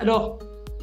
Alors,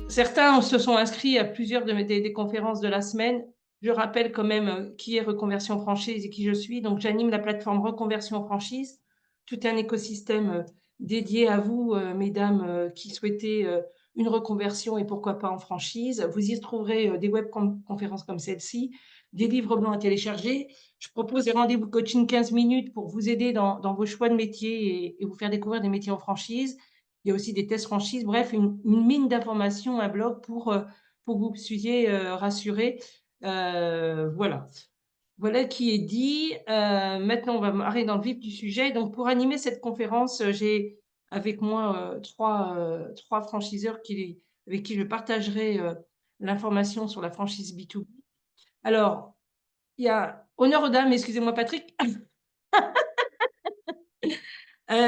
certains se sont inscrits à plusieurs des conférences de la semaine. Je rappelle quand même qui est Reconversion Franchise et qui je suis. Donc, j'anime la plateforme Reconversion Franchise, tout un écosystème dédié à vous, mesdames, qui souhaitez une reconversion et pourquoi pas en franchise. Vous y trouverez des webconférences comme celle-ci, des livres blancs à télécharger. Je propose des rendez-vous coaching 15 minutes pour vous aider dans vos choix de métier et vous faire découvrir des métiers en franchise. Il y a aussi des tests franchises. Bref, une mine d'informations, un blog pour que vous soyez rassurés. Voilà. Voilà qui est dit. Maintenant, on va arrêter dans le vif du sujet. Donc, pour animer cette conférence, j'ai avec moi trois franchiseurs avec qui je partagerai l'information sur la franchise B2B. Alors, il y a honneur aux dames, excusez-moi Patrick,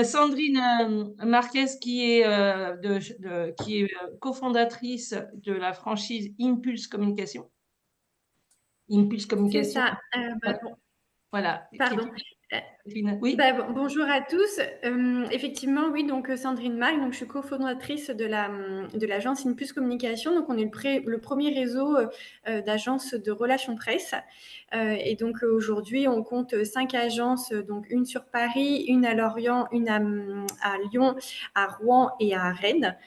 Sandrine Marquez qui est cofondatrice de la franchise Impulse Communication. Impulse C'est Communication. ça. Bon, Voilà. pardon. Oui. Bonjour à tous. Effectivement, oui, donc Sandrine Maille, donc je suis cofondatrice de l'agence Impulse Communication. Donc, on est le premier réseau d'agences de relations presse. Et donc, aujourd'hui, on compte 5 agences, donc une sur Paris, une à Lorient, une à Lyon, à Rouen et à Rennes.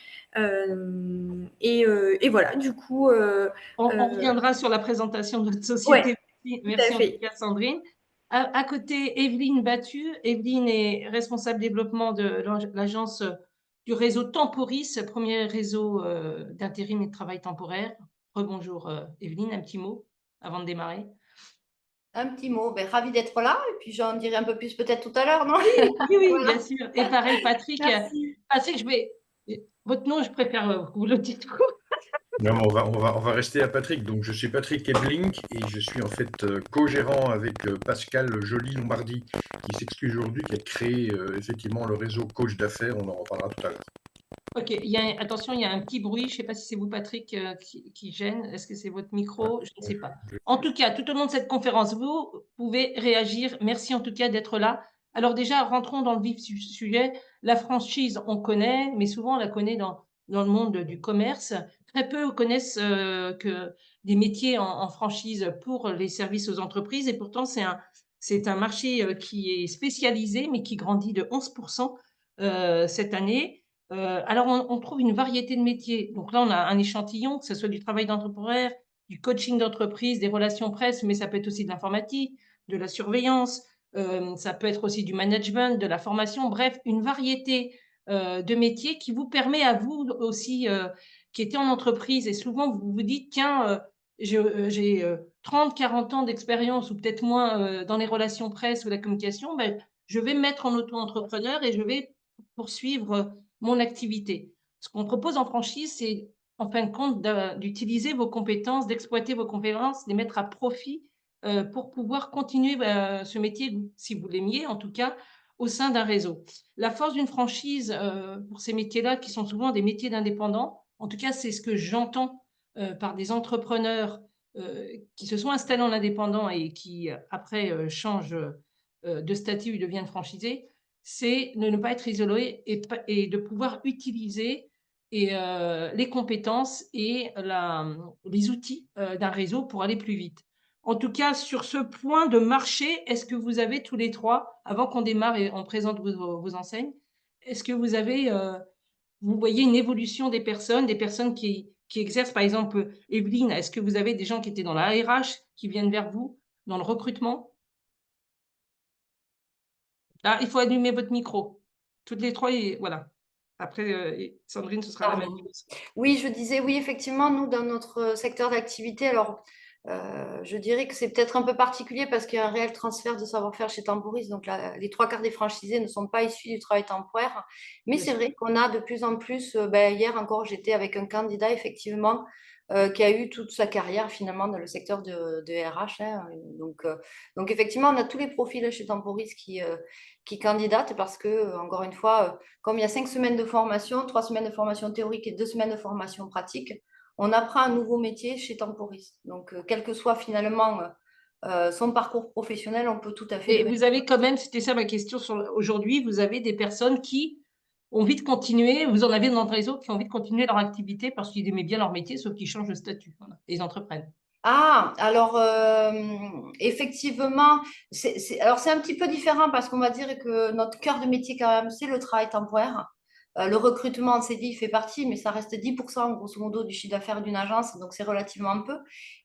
Et voilà, du coup… On reviendra sur la présentation de notre ouais, société. tout à Merci en tout fait. cas, Sandrine. À côté, Evelyne Battu. Evelyne est responsable développement de l'agence du réseau Temporis, premier réseau d'intérim et de travail temporaire. Rebonjour, Evelyne, un petit mot avant de démarrer. Un petit mot, ravi d'être là, et puis j'en dirai un peu plus peut-être tout à l'heure, non? Oui, Voilà. bien sûr. Et pareil, Patrick. Merci. Patrick, votre nom, je préfère que vous le dites. Non, mais on va rester à Patrick. Donc, je suis Patrick Eblink et je suis en fait co-gérant avec Pascal Joly-Lombardi, qui s'excuse aujourd'hui, qui a créé effectivement le réseau coach d'affaires. On en reparlera tout à l'heure. Ok, attention, il y a un petit bruit. Je ne sais pas si c'est vous, Patrick, qui gêne. Est-ce que c'est votre micro? Je ne sais pas. En tout cas, tout au long de cette conférence, vous pouvez réagir. Merci en tout cas d'être là. Alors déjà, rentrons dans le vif du sujet. La franchise, on connaît, mais souvent on la connaît dans le monde du commerce. Très peu connaissent que des métiers en franchise pour les services aux entreprises. Et pourtant, c'est un marché qui est spécialisé, mais qui grandit de 11% cette année. Alors, on trouve une variété de métiers. Donc là, on a un échantillon, que ce soit du travail d'entrepreneur, du coaching d'entreprise, des relations presse, mais ça peut être aussi de l'informatique, de la surveillance, ça peut être aussi du management, de la formation, bref, une variété de métiers qui vous permet à vous aussi, qui étiez en entreprise, et souvent vous vous dites, tiens, j'ai 30, 40 ans d'expérience ou peut-être moins dans les relations presse ou la communication, ben, je vais me mettre en auto-entrepreneur et je vais poursuivre mon activité. Ce qu'on propose en franchise, c'est en fin de compte d'utiliser vos compétences, d'exploiter vos compétences, de les mettre à profit pour pouvoir continuer ce métier, si vous l'aimiez en tout cas, au sein d'un réseau. La force d'une franchise pour ces métiers-là, qui sont souvent des métiers d'indépendants, en tout cas c'est ce que j'entends par des entrepreneurs qui se sont installés en indépendant et qui après changent de statut, ils deviennent franchisés, c'est de ne pas être isolé et de pouvoir utiliser les compétences et les outils d'un réseau pour aller plus vite. En tout cas, sur ce point de marché, est-ce que vous avez tous les trois, avant qu'on démarre et on présente vos enseignes, est-ce que vous voyez une évolution des personnes qui exercent, par exemple, Evelyne, est-ce que vous avez des gens qui étaient dans la RH, qui viennent vers vous, dans le recrutement? Ah, il faut allumer votre micro. Toutes les trois, et voilà. Après, Sandrine, ce sera la même chose. Oui, je disais, oui, effectivement, nous, dans notre secteur d'activité, alors, je dirais que c'est peut-être un peu particulier parce qu'il y a un réel transfert de savoir-faire chez Temporis. Donc, les trois quarts des franchisés ne sont pas issus du travail temporaire. Mais Bien c'est sûr. vrai qu'on a de plus en plus, hier encore, j'étais avec un candidat, effectivement, qui a eu toute sa carrière, finalement, dans le secteur de RH, hein. Donc, effectivement, on a tous les profils chez Temporis qui candidatent parce que, encore une fois, comme il y a 5 semaines de formation, 3 semaines de formation théorique et 2 semaines de formation pratique, on apprend un nouveau métier chez Temporis. Donc, quel que soit finalement son parcours professionnel, on peut tout à fait Et devenir. vous avez quand même, c'était ça ma question aujourd'hui, vous avez des personnes qui ont envie de continuer, vous en avez dans le réseau qui ont envie de continuer leur activité parce qu'ils aimaient bien leur métier, sauf qu'ils changent de statut, voilà, et ils entreprennent. Ah, alors effectivement, alors c'est un petit peu différent parce qu'on va dire que notre cœur de métier quand même, c'est le travail temporaire. Le recrutement en CDI fait partie, mais ça reste 10% grosso modo du chiffre d'affaires d'une agence, donc c'est relativement peu.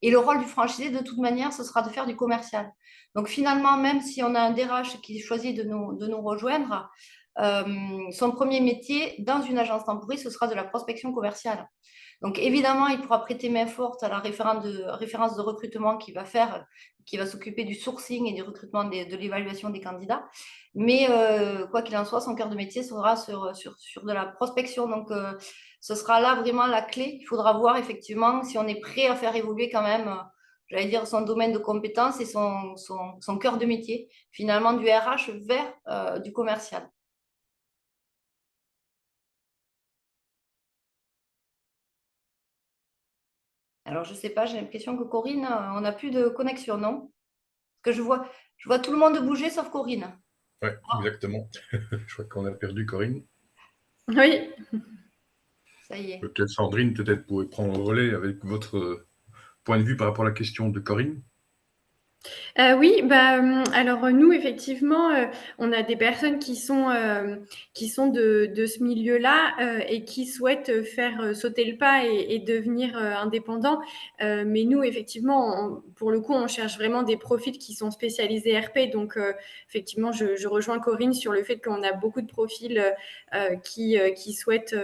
Et le rôle du franchisé, de toute manière, ce sera de faire du commercial. Donc finalement, même si on a un DRH qui choisit de nous rejoindre, euh, son premier métier dans une agence temporaire, ce sera de la prospection commerciale. Donc, évidemment, il pourra prêter main forte à la référence de recrutement qui va s'occuper du sourcing et du recrutement de l'évaluation des candidats. Mais quoi qu'il en soit, son cœur de métier sera sur de la prospection. Donc, ce sera là vraiment la clé. Il faudra voir effectivement si on est prêt à faire évoluer quand même, j'allais dire, son domaine de compétences et son cœur de métier, finalement, du RH vers du commercial. Alors, je ne sais pas, j'ai l'impression que Corinne, on n'a plus de connexion, non? Parce que je vois tout le monde bouger sauf Corinne. Ouais, exactement. Je crois qu'on a perdu Corinne. Oui. Ça y est. Peut-être Sandrine, peut-être pouvez prendre le relais avec votre point de vue par rapport à la question de Corinne. Oui, bah, alors nous effectivement, on a des personnes qui sont de ce milieu-là, et qui souhaitent faire, sauter le pas et devenir, indépendants. Mais nous effectivement, pour le coup, on cherche vraiment des profils qui sont spécialisés RP. Donc, effectivement, je rejoins Corinne sur le fait qu'on a beaucoup de profils, qui souhaitent,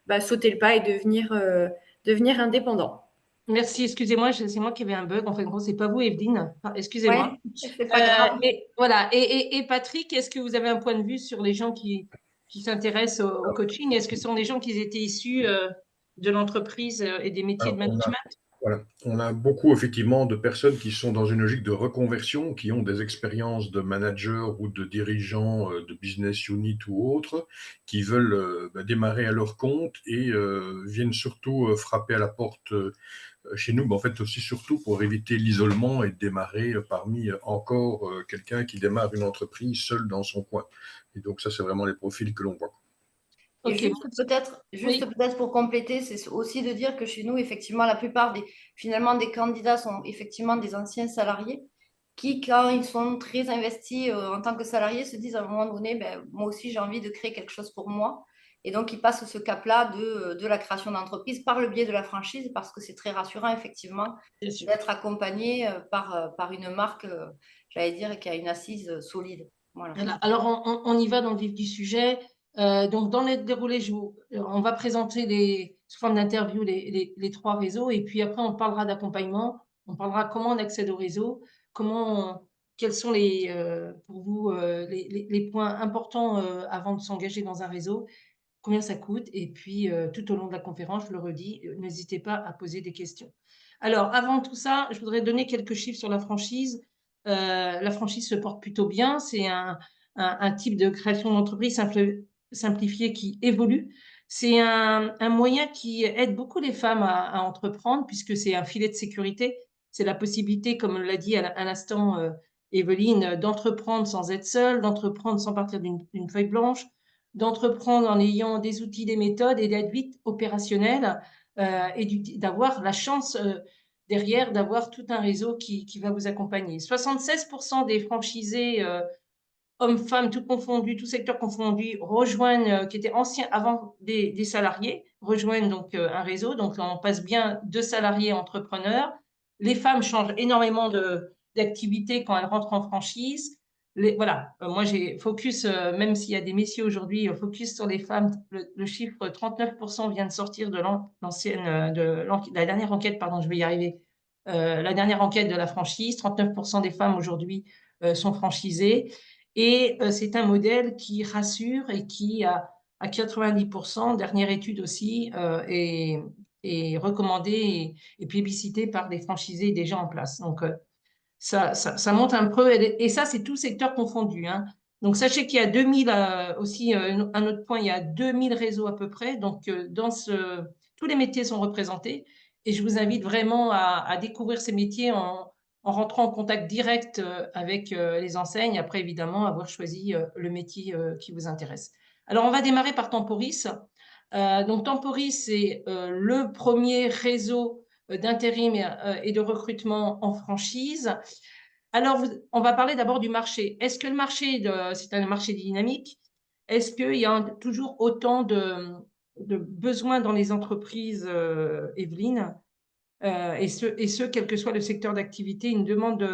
bah, sauter le pas et devenir indépendants. Merci, excusez-moi, c'est moi qui avais un bug. En fait, en gros, c'est pas vous, Evelyne. Ah, excusez-moi. Ouais, c'est pas grave. Et voilà. Et Patrick, est-ce que vous avez un point de vue sur les gens qui s'intéressent au coaching? Est-ce que ce sont des gens qui étaient issus de l'entreprise et des métiers de Alors, on a, management? voilà, on a beaucoup effectivement de personnes qui sont dans une logique de reconversion, qui ont des expériences de manager ou de dirigeants de business unit ou autres, qui veulent démarrer à leur compte et viennent surtout frapper à la porte chez nous, mais en fait aussi surtout pour éviter l'isolement et démarrer parmi encore quelqu'un qui démarre une entreprise seul dans son coin. Et donc ça, c'est vraiment les profils que l'on voit. Et Ok, juste oui. peut-être pour compléter, c'est aussi de dire que chez nous, effectivement, la plupart finalement, des candidats sont effectivement des anciens salariés qui, quand ils sont très investis en tant que salariés, se disent à un moment donné, ben, moi aussi, j'ai envie de créer quelque chose pour moi. Et donc, ils passent ce cap-là de la création d'entreprise par le biais de la franchise, parce que c'est très rassurant, effectivement, Bien sûr. d'être accompagné par une marque, j'allais dire, qui a une assise solide. Voilà. Voilà. Alors, on y va dans le vif du sujet. Donc, dans le déroulé, on va présenter sous forme d'interview les trois réseaux et puis après, on parlera d'accompagnement. On parlera comment on accède au réseau, quels sont pour vous les points importants avant de s'engager dans un réseau, combien ça coûte. Et puis, tout au long de la conférence, je le redis, n'hésitez pas à poser des questions. Alors, avant tout ça, je voudrais donner quelques chiffres sur la franchise. La franchise se porte plutôt bien. C'est un type de création d'entreprise simplifié qui évolue. C'est un moyen qui aide beaucoup les femmes à entreprendre puisque c'est un filet de sécurité. C'est la possibilité, comme l'a dit à l'instant Evelyne, d'entreprendre sans être seule, d'entreprendre sans partir d'une feuille blanche, d'entreprendre en ayant des outils, des méthodes et d'être vite opérationnel et d'avoir la chance derrière d'avoir tout un réseau qui va vous accompagner. 76% des franchisés, hommes, femmes, tout confondu, tout secteur confondu, rejoignent, qui étaient anciens avant des salariés, rejoignent donc un réseau. Donc on passe bien de salariés à entrepreneurs. Les femmes changent énormément d'activités quand elles rentrent en franchise. Voilà, moi j'ai focus, même s'il y a des messieurs aujourd'hui, focus sur les femmes. Le chiffre 39% vient de sortir de la dernière enquête, pardon, je vais y arriver. La dernière enquête de la franchise, 39% des femmes aujourd'hui sont franchisées. Et c'est un modèle qui rassure et qui, à 90%, dernière étude aussi, est recommandé et plébiscité par des franchisés déjà en place. Donc, ça monte un peu. Et ça, c'est tout secteur confondu, hein. Donc, sachez qu'il y a 2000, aussi, un autre point, il y a 2000 réseaux à peu près. Donc, tous les métiers sont représentés. Et je vous invite vraiment à découvrir ces métiers en rentrant en contact direct avec les enseignes. Après, évidemment, avoir choisi le métier qui vous intéresse. Alors, on va démarrer par Temporis. Donc, Temporis, c'est le premier réseau d'intérim et de recrutement en franchise. Alors, on va parler d'abord du marché. Est-ce que le marché, c'est un marché dynamique? Est-ce qu'il y a toujours autant de besoins dans les entreprises, Evelyne? Et ce, quel que soit le secteur d'activité, une demande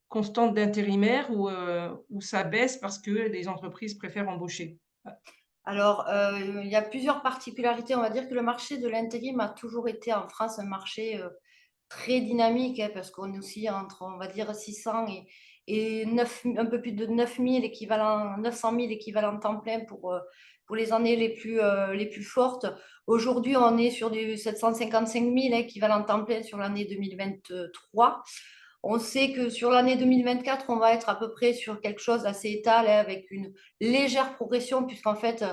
constante d'intérimaires ou ça baisse parce que les entreprises préfèrent embaucher? Alors, il y a plusieurs particularités. On va dire que le marché de l'intérim a toujours été en France un marché très dynamique, hein, parce qu'on est aussi entre, on va dire, 600 et 9, un peu plus de 900 000 équivalents temps plein pour les années les plus fortes. Aujourd'hui, on est sur du 755 000 équivalents temps plein sur l'année 2023. On sait que sur l'année 2024, on va être à peu près sur quelque chose d'assez étal, hein, avec une légère progression, puisqu'en fait,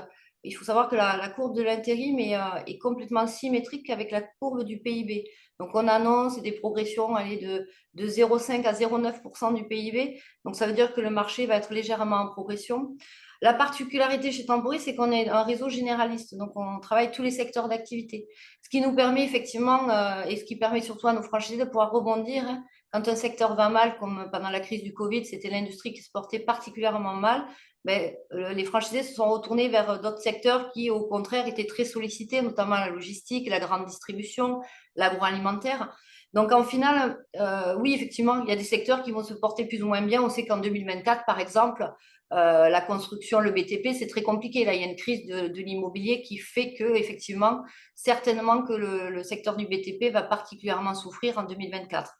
il faut savoir que la courbe de l'intérim est complètement symétrique avec la courbe du PIB. Donc, on annonce des progressions de 0,5 à 0,9% du PIB. Donc, ça veut dire que le marché va être légèrement en progression. La particularité chez Temporis, c'est qu'on est un réseau généraliste. Donc, on travaille tous les secteurs d'activité. Ce qui nous permet effectivement, et ce qui permet surtout à nos franchisés de pouvoir rebondir, hein, quand un secteur va mal, comme pendant la crise du Covid, c'était l'industrie qui se portait particulièrement mal, ben, les franchisés se sont retournés vers d'autres secteurs qui, au contraire, étaient très sollicités, notamment la logistique, la grande distribution, l'agroalimentaire. Donc, en final, oui, effectivement, il y a des secteurs qui vont se porter plus ou moins bien. On sait qu'en 2024, par exemple, la construction, le BTP, c'est très compliqué. Là, il y a une crise de l'immobilier qui fait que, effectivement, certainement que le secteur du BTP va particulièrement souffrir en 2024.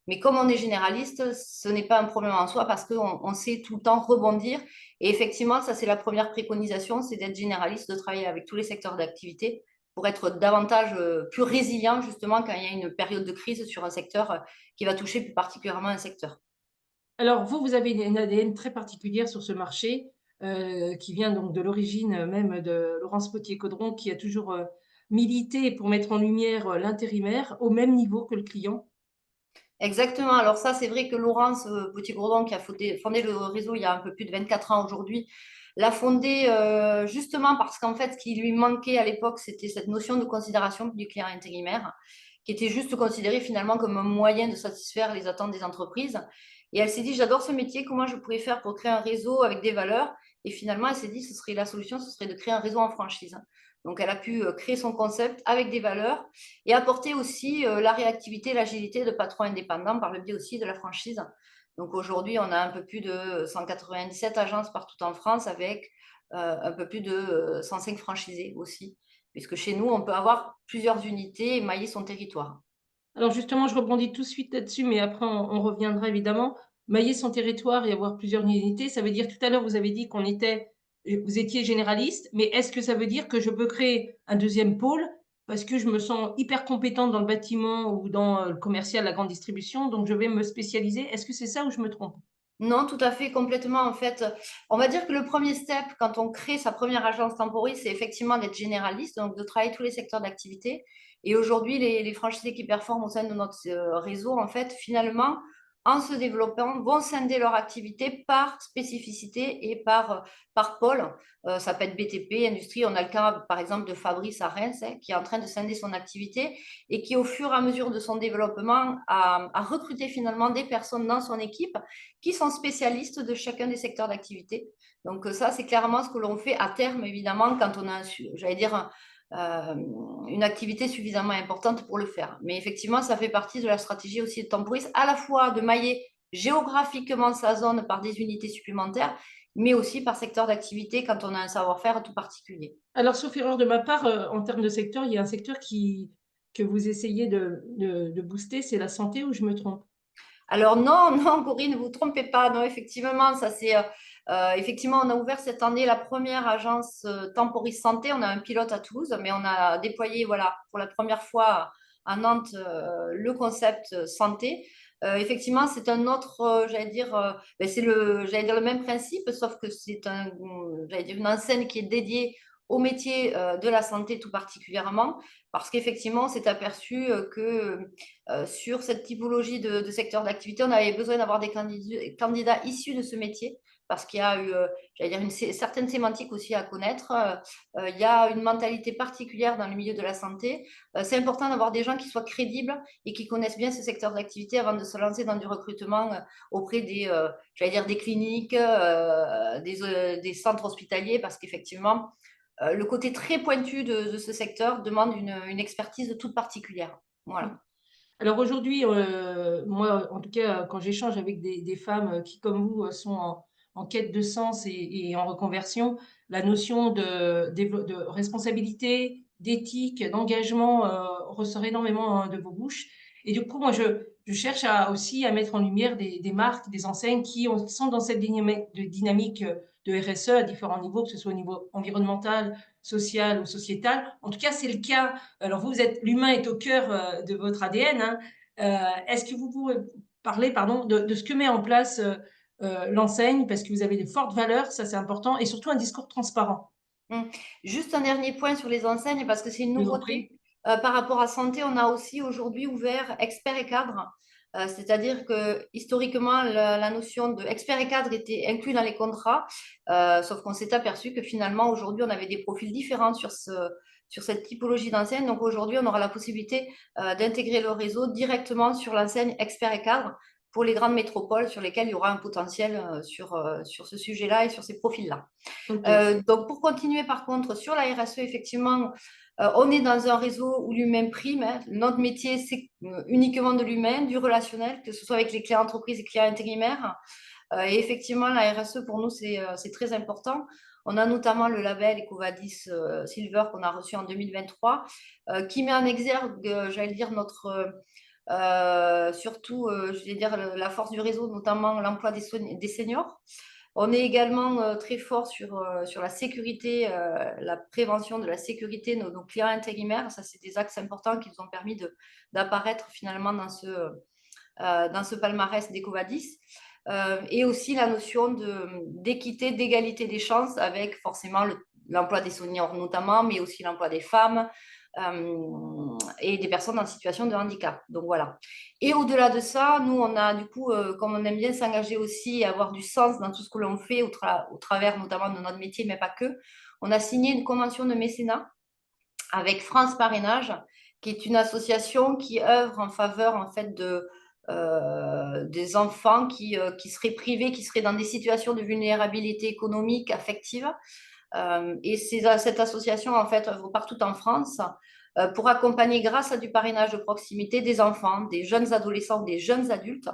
Mais comme on est généraliste, ce n'est pas un problème en soi parce qu'on sait tout le temps rebondir. Et effectivement, ça, c'est la première préconisation, c'est d'être généraliste, de travailler avec tous les secteurs d'activité pour être davantage plus résilient, justement, quand il y a une période de crise sur un secteur qui va toucher plus particulièrement un secteur. Alors, vous avez une ADN très particulière sur ce marché, qui vient donc de l'origine même de Laurence Potier-Caudron, qui a toujours milité pour mettre en lumière l'intérimaire au même niveau que le client. Exactement. Alors ça, c'est vrai que Laurence Potier-Gourdon, qui a fondé le réseau il y a un peu plus de 24 ans aujourd'hui, l'a fondé justement parce qu'en fait, ce qui lui manquait à l'époque, c'était cette notion de considération du client intérimaire, qui était juste considéré finalement comme un moyen de satisfaire les attentes des entreprises. Et elle s'est dit, j'adore ce métier, comment je pourrais faire pour créer un réseau avec des valeurs? Et finalement, elle s'est dit, ce serait la solution, ce serait de créer un réseau en franchise. Donc, elle a pu créer son concept avec des valeurs et apporter aussi la réactivité, l'agilité de patrons indépendants par le biais aussi de la franchise. Donc aujourd'hui, on a un peu plus de 197 agences partout en France avec un peu plus de 105 franchisés aussi, puisque chez nous, on peut avoir plusieurs unités et mailler son territoire. Alors justement, je rebondis tout de suite là-dessus, mais après, on reviendra évidemment. Mailler son territoire et avoir plusieurs unités, ça veut dire, tout à l'heure, vous avez dit vous étiez généraliste, mais est-ce que ça veut dire que je peux créer un deuxième pôle parce que je me sens hyper compétente dans le bâtiment ou dans le commercial, la grande distribution, donc je vais me spécialiser. Est-ce que c'est ça ou je me trompe? Non, tout à fait, complètement. En fait, on va dire que le premier step, quand on crée sa première agence Temporis, c'est effectivement d'être généraliste, donc de travailler tous les secteurs d'activité. Et aujourd'hui, les franchisés qui performent au sein de notre réseau, en fait, finalement, en se développant, vont scinder leur activité par spécificité et par pôle. Ça peut être BTP, industrie. On a le cas, par exemple, de Fabrice à Reims, hein, qui est en train de scinder son activité et qui, au fur et à mesure de son développement, a recruté finalement des personnes dans son équipe qui sont spécialistes de chacun des secteurs d'activité. Donc ça, c'est clairement ce que l'on fait à terme, évidemment, quand on a, j'allais dire, une activité suffisamment importante pour le faire. Mais effectivement, ça fait partie de la stratégie aussi de Temporis, à la fois de mailler géographiquement sa zone par des unités supplémentaires, mais aussi par secteur d'activité quand on a un savoir-faire tout particulier. Alors, sauf erreur de ma part, en termes de secteur, il y a un secteur que vous essayez de booster, c'est la santé, ou je me trompe? Alors non, non, Corinne, ne vous trompez pas. Non, effectivement, ça c'est effectivement, on a ouvert cette année la première agence Temporis Santé. On a un pilote à Toulouse, mais on a déployé, voilà, pour la première fois à Nantes le concept santé. Effectivement, c'est un autre, j'allais dire, ben, j'allais dire le même principe, sauf que c'est j'allais dire une enseigne qui est dédiée au métier de la santé tout particulièrement, parce qu'effectivement, on s'est aperçu que sur cette typologie de secteur d'activité, on avait besoin d'avoir des candidats issus de ce métier parce qu'il y a eu, j'allais dire, une certaine sémantique aussi à connaître. Il y a une mentalité particulière dans le milieu de la santé. C'est important d'avoir des gens qui soient crédibles et qui connaissent bien ce secteur d'activité avant de se lancer dans du recrutement auprès j'allais dire, des cliniques, des centres hospitaliers, parce qu'effectivement, le côté très pointu de ce secteur demande une expertise toute particulière. Voilà. Alors aujourd'hui, moi, en tout cas, quand j'échange avec des femmes qui, comme vous, sont en quête de sens et en reconversion, la notion de responsabilité, d'éthique, d'engagement ressort énormément de vos bouches. Et du coup, moi, je cherche aussi à mettre en lumière des marques, des enseignes qui sont dans cette dynamique de RSE à différents niveaux, que ce soit au niveau environnemental, social ou sociétal. En tout cas, c'est le cas. Alors vous êtes, l'humain est au cœur de votre ADN, hein. Est-ce que vous pouvez parler, pardon, de ce que met en place l'enseigne, parce que vous avez des fortes valeurs, ça c'est important, et surtout un discours transparent. Juste un dernier point sur les enseignes, parce que c'est une Je vous en nouveauté. prie. Par rapport à santé, on a aussi aujourd'hui ouvert experts et cadres. C'est-à-dire que historiquement, la notion de expert et cadre était inclus dans les contrats, sauf qu'on s'est aperçu que finalement, aujourd'hui, on avait des profils différents sur cette typologie d'enseigne. Donc aujourd'hui, on aura la possibilité d'intégrer le réseau directement sur l'enseigne expert et cadre pour les grandes métropoles sur lesquelles il y aura un potentiel sur ce sujet-là et sur ces profils-là. Ok. Donc, pour continuer, par contre, sur la RSE, effectivement, on est dans un réseau où l'humain prime, hein. Notre métier, c'est uniquement de l'humain, du relationnel, que ce soit avec les clients entreprises et clients intérimaires. Et effectivement, la RSE, pour nous, c'est très important. On a notamment le label EcoVadis Silver qu'on a reçu en 2023, qui met en exergue, j'allais dire, surtout, je vais dire, la force du réseau, notamment l'emploi des seniors. On est également très fort sur la sécurité, la prévention de la sécurité de nos clients intérimaires. Ça, c'est des axes importants qui nous ont permis d'apparaître finalement dans ce palmarès d'EcoVadis. Et aussi la notion d'équité, d'égalité des chances, avec forcément l'emploi des seniors notamment, mais aussi l'emploi des femmes et des personnes en situation de handicap. Donc voilà. Et au-delà de ça, nous, on a du coup, comme on aime bien s'engager aussi et avoir du sens dans tout ce que l'on fait au travers notamment de notre métier, mais pas que, on a signé une convention de mécénat avec France Parrainage, qui est une association qui œuvre en faveur en fait des enfants qui seraient privés, qui seraient dans des situations de vulnérabilité économique, affective. Et cette association en fait œuvre partout en France pour accompagner, grâce à du parrainage de proximité, des enfants, des jeunes adolescents, des jeunes adultes.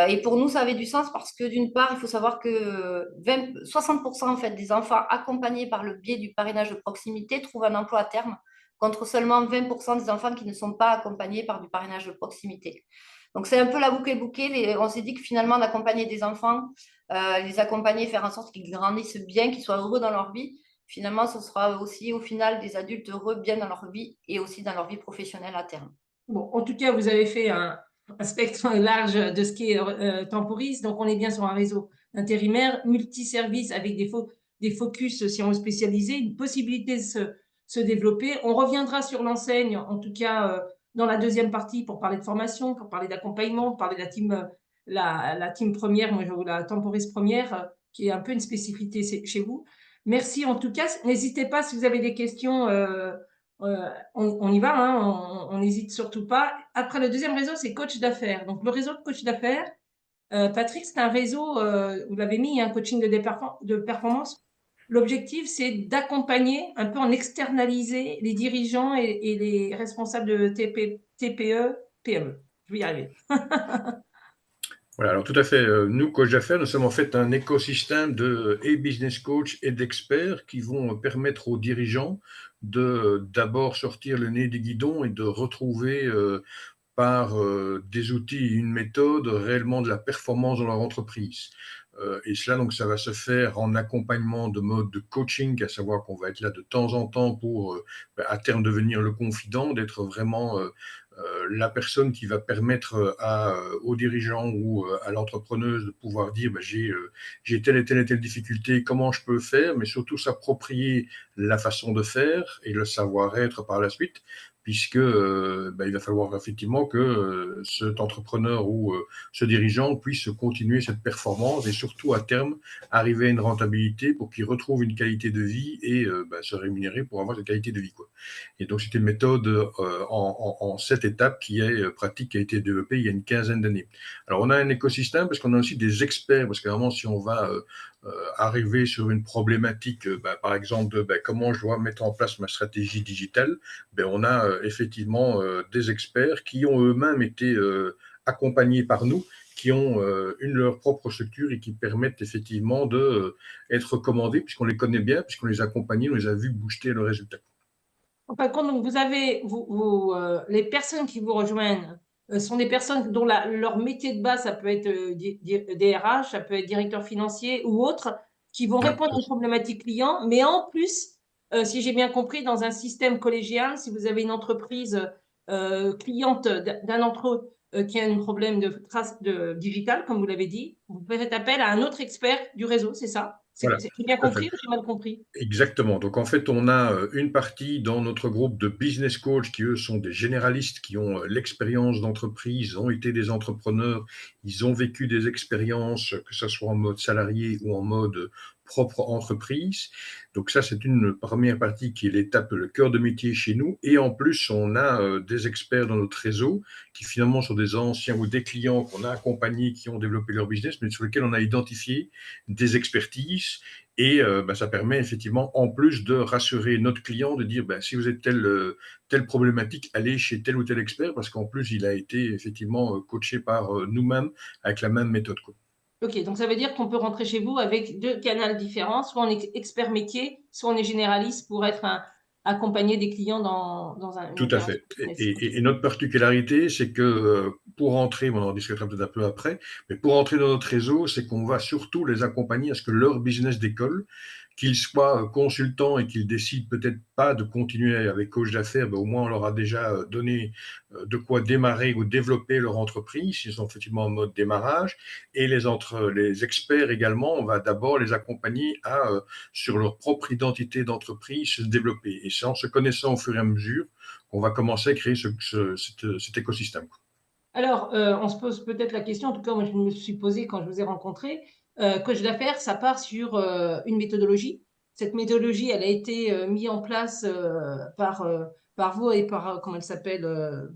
Et pour nous, ça avait du sens parce que d'une part, il faut savoir que 60% en fait, des enfants accompagnés par le biais du parrainage de proximité trouvent un emploi à terme, contre seulement 20% des enfants qui ne sont pas accompagnés par du parrainage de proximité. Donc c'est un peu la boucle bouquet. On s'est dit que finalement, d'accompagner des enfants, les accompagner, faire en sorte qu'ils grandissent bien, qu'ils soient heureux dans leur vie, finalement, ce sera aussi au final des adultes heureux bien dans leur vie et aussi dans leur vie professionnelle à terme. Bon, en tout cas, vous avez fait un spectre large de ce qui est Temporis. Donc, on est bien sur un réseau intérimaire, multiservice avec des focus si on veut spécialiser, une possibilité de se développer. On reviendra sur l'enseigne, en tout cas, dans la deuxième partie pour parler de formation, pour parler d'accompagnement, pour parler de la team première, moi, la Temporis première, qui est un peu une spécificité chez vous. Merci en tout cas. N'hésitez pas si vous avez des questions. On y va, hein, on n'hésite surtout pas. Après, le deuxième réseau, c'est coach d'affaires. Donc, le réseau de coach d'affaires, Patrick, c'est un réseau, vous l'avez mis, un coaching de performance. L'objectif, c'est d'accompagner, un peu en externaliser les dirigeants et les responsables de TPE, PME. Je vais y arriver. Voilà, alors tout à fait. Nous, coach d'affaires, nous sommes en fait un écosystème de business coach et d'experts qui vont permettre aux dirigeants de d'abord sortir le nez du guidon et de retrouver par des outils et une méthode réellement de la performance dans leur entreprise. Et cela, donc, ça va se faire en accompagnement de mode de coaching, à savoir qu'on va être là de temps en temps pour, à terme, devenir le confident, d'être vraiment la personne qui va permettre aux dirigeants ou à l'entrepreneuse de pouvoir dire j'ai telle et telle difficulté, comment je peux faire, mais surtout s'approprier la façon de faire et le savoir-être par la suite, puisque il va falloir effectivement que cet entrepreneur ou ce dirigeant puisse continuer cette performance et surtout à terme arriver à une rentabilité pour qu'il retrouve une qualité de vie et se rémunérer pour avoir cette qualité de vie, quoi. Et donc c'est une méthode en 7 étapes qui est pratique, qui a été développée il y a une quinzaine d'années. Alors on a un écosystème parce qu'on a aussi des experts, parce que vraiment si on va arriver sur une problématique, par exemple, de comment je dois mettre en place ma stratégie digitale, on a effectivement des experts qui ont eux-mêmes été accompagnés par nous, qui ont leur propre structure et qui permettent effectivement d'être recommandés, puisqu'on les connaît bien, puisqu'on les a accompagnés, on les a vus booster le résultat. En fin de compte, donc vous avez les personnes qui vous rejoignent sont des personnes dont leur métier de base, ça peut être DRH, ça peut être directeur financier ou autre, qui vont répondre à une problématique client, mais en plus, si j'ai bien compris, dans un système collégial, si vous avez une entreprise cliente d'un d'entre eux qui a un problème de trace digital, comme vous l'avez dit, vous faites appel à un autre expert du réseau, c'est ça? Voilà, J'ai bien compris ou j'ai mal compris? exactement. Donc, en fait, on a une partie dans notre groupe de business coach qui, eux, sont des généralistes qui ont l'expérience d'entreprise, ont été des entrepreneurs, ils ont vécu des expériences, que ce soit en mode salarié ou en mode propre entreprise. Donc ça, c'est une première partie qui est l'étape, le cœur de métier chez nous. Et en plus, on a des experts dans notre réseau qui finalement sont des anciens ou des clients qu'on a accompagnés, qui ont développé leur business, mais sur lesquels on a identifié des expertises. Et ça permet effectivement, en plus de rassurer notre client, de dire si vous êtes telle problématique, allez chez tel ou tel expert, parce qu'en plus, il a été effectivement coaché par nous-mêmes avec la même méthode, quoi. Ok, donc ça veut dire qu'on peut rentrer chez vous avec deux canaux différents, soit on est expert métier, soit on est généraliste pour être accompagner des clients dans une Tout à opération fait. business. Et notre particularité, c'est que pour entrer, on en discutera peut-être un peu après, mais pour entrer dans notre réseau, c'est qu'on va surtout les accompagner à ce que leur business décolle, qu'ils soient consultants et qu'ils décident peut-être pas de continuer avec coach d'affaires, au moins on leur a déjà donné de quoi démarrer ou développer leur entreprise, s'ils sont effectivement en mode démarrage. Et les experts également, on va d'abord les accompagner sur leur propre identité d'entreprise, se développer. Et c'est en se connaissant au fur et à mesure qu'on va commencer à créer cet écosystème. Alors, on se pose peut-être la question, en tout cas moi je me suis posée quand je vous ai rencontré, coach d'affaires, ça part sur une méthodologie. Cette méthodologie, elle a été mise en place par vous et par, comment elle s'appelle,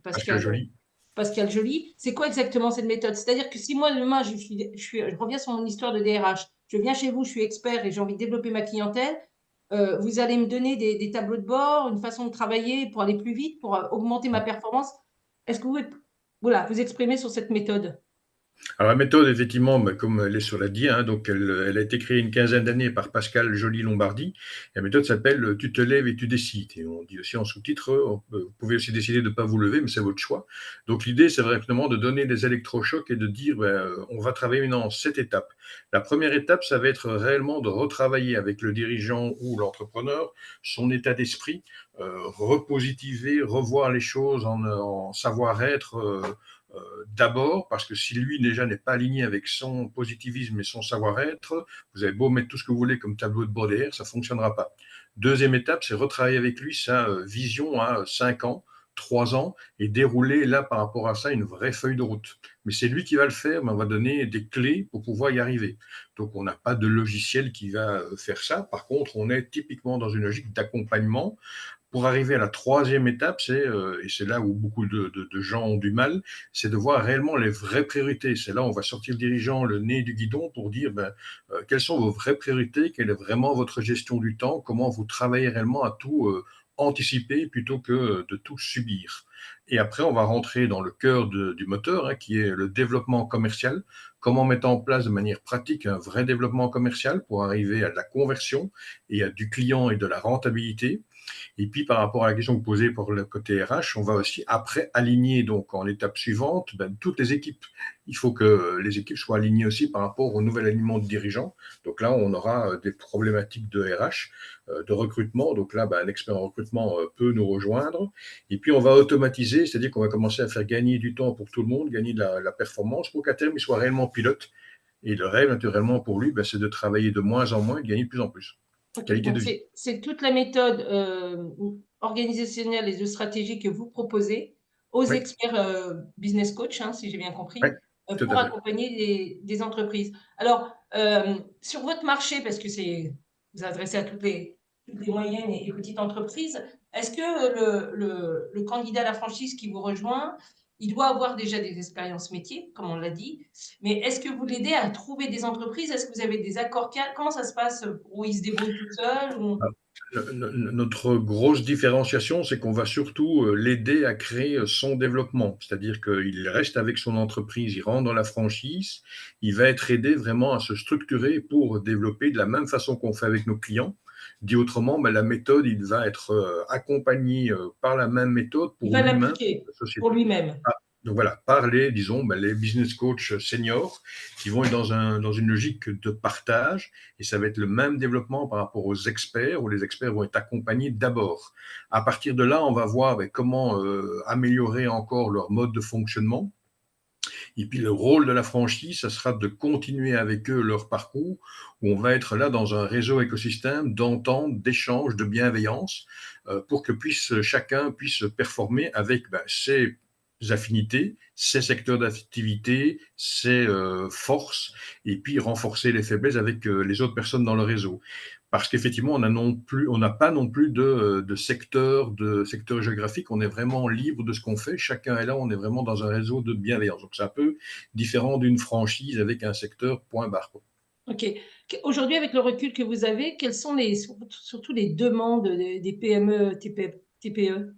Pascal Joly. Pascal Joly. C'est quoi exactement cette méthode? C'est-à-dire que si moi, demain, je reviens sur mon histoire de DRH, je viens chez vous, je suis expert et j'ai envie de développer ma clientèle, vous allez me donner des tableaux de bord, une façon de travailler pour aller plus vite, pour augmenter ma performance. Est-ce que vous pouvez vous exprimer sur cette méthode? Alors la méthode, effectivement, comme elle est sur la dit, donc elle a été créée une quinzaine d'années par Pascal Joly-Lombardi. La méthode s'appelle « Tu te lèves et tu décides ». Et on dit aussi en sous-titre, vous pouvez aussi décider de ne pas vous lever, mais c'est votre choix. Donc l'idée, c'est vraiment de donner des électrochocs et de dire, on va travailler maintenant en 7 étapes. La première étape, ça va être réellement de retravailler avec le dirigeant ou l'entrepreneur son état d'esprit, repositiver, revoir les choses en savoir-être, d'abord, parce que si lui déjà n'est pas aligné avec son positivisme et son savoir-être, vous avez beau mettre tout ce que vous voulez comme tableau de bord derrière, ça ne fonctionnera pas. Deuxième étape, c'est retravailler avec lui sa vision à 5 ans, 3 ans, et dérouler là par rapport à ça une vraie feuille de route. Mais c'est lui qui va le faire, mais on va donner des clés pour pouvoir y arriver. Donc on n'a pas de logiciel qui va faire ça. Par contre, on est typiquement dans une logique d'accompagnement. Pour arriver à la troisième étape, et c'est là où beaucoup de gens ont du mal, c'est de voir réellement les vraies priorités. C'est là où on va sortir le dirigeant le nez du guidon pour dire quelles sont vos vraies priorités, quelle est vraiment votre gestion du temps, comment vous travaillez réellement à tout anticiper plutôt que de tout subir. Et après, on va rentrer dans le cœur du moteur, qui est le développement commercial. Comment mettre en place de manière pratique un vrai développement commercial pour arriver à de la conversion et à du client et de la rentabilité. Et puis, par rapport à la question que vous posez pour le côté RH, on va aussi après aligner donc en étape suivante toutes les équipes. Il faut que les équipes soient alignées aussi par rapport au nouvel alignement de dirigeants. Donc là, on aura des problématiques de RH, de recrutement. Donc là, un expert en recrutement peut nous rejoindre. Et puis, on va automatiser, c'est-à-dire qu'on va commencer à faire gagner du temps pour tout le monde, gagner de la performance pour qu'à terme, il soit réellement pilote. Et le rêve, naturellement, pour lui, c'est de travailler de moins en moins et de gagner de plus en plus. Okay, donc c'est toute la méthode organisationnelle et de stratégie que vous proposez aux Oui, experts business coach, hein, si j'ai bien compris, oui, tout pour à fait. accompagner des entreprises. Alors, sur votre marché, parce que vous adressez à toutes les moyennes et petites entreprises, est-ce que le candidat à la franchise qui vous rejoint, il doit avoir déjà des expériences métiers, comme on l'a dit, mais est-ce que vous l'aidez à trouver des entreprises? Est-ce que vous avez des accords cadres? Comment ça se passe? Où il se débrouille tout seul ou... Notre grosse différenciation, c'est qu'on va surtout l'aider à créer son développement. C'est-à-dire qu'il reste avec son entreprise, il rentre dans la franchise, il va être aidé vraiment à se structurer pour développer de la même façon qu'on fait avec nos clients. Dit autrement, la méthode, il va être accompagné par la même méthode Il pour va lui-même, l'appliquer la pour société. lui-même. Donc voilà, par les business coachs seniors qui vont être dans une logique de partage, et ça va être le même développement par rapport aux experts, où les experts vont être accompagnés d'abord. À partir de là, on va voir comment améliorer encore leur mode de fonctionnement. Et puis le rôle de la franchise, ça sera de continuer avec eux leur parcours, où on va être là dans un réseau écosystème d'entente, d'échange, de bienveillance, pour que chacun puisse performer avec ses affinités, ses secteurs d'activité, ses forces, et puis renforcer les faiblesses avec les autres personnes dans le réseau. Parce qu'effectivement, on n'a pas non plus de secteur géographique. On est vraiment libre de ce qu'on fait. Chacun est là. On est vraiment dans un réseau de bienveillance. Donc, c'est un peu différent d'une franchise avec un secteur point barre, quoi. OK. Aujourd'hui, avec le recul que vous avez, quelles sont surtout les demandes des PME, TPE,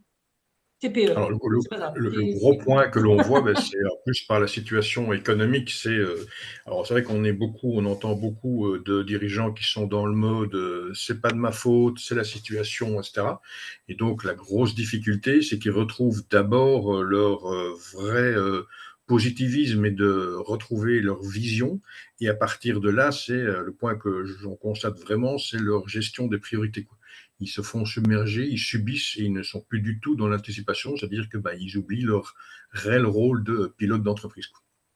Alors, TPE? C'est pas grave. le gros point que l'on voit, c'est en plus par la situation économique, alors c'est vrai on entend beaucoup de dirigeants qui sont dans le mode c'est pas de ma faute, c'est la situation, etc. Et donc la grosse difficulté, c'est qu'ils retrouvent d'abord leur vrai positivisme et de retrouver leur vision. Et à partir de là, c'est le point que j'en constate vraiment, c'est leur gestion des priorités, quoi. Ils se font submerger, ils subissent et ils ne sont plus du tout dans l'anticipation, c'est-à-dire que ils oublient leur réel rôle de pilote d'entreprise.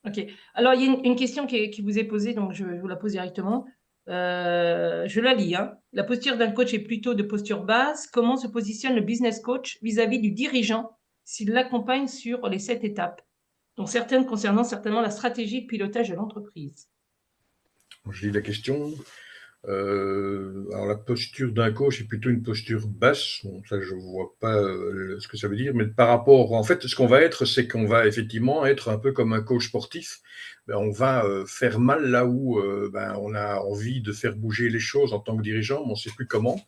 OK. Alors, il y a une question qui vous est posée, donc je vous la pose directement. Je la lis, hein. La posture d'un coach est plutôt de posture basse. Comment se positionne le business coach vis-à-vis du dirigeant s'il l'accompagne sur les 7 étapes? Donc, certaines concernant certainement la stratégie de pilotage de l'entreprise. Je lis la question. Alors la posture d'un coach est plutôt une posture basse. Bon, ça, je vois pas ce que ça veut dire, mais par rapport, en fait, ce qu'on va être, c'est qu'on va effectivement être un peu comme un coach sportif. On va faire mal là où on a envie de faire bouger les choses en tant que dirigeant, mais on ne sait plus comment.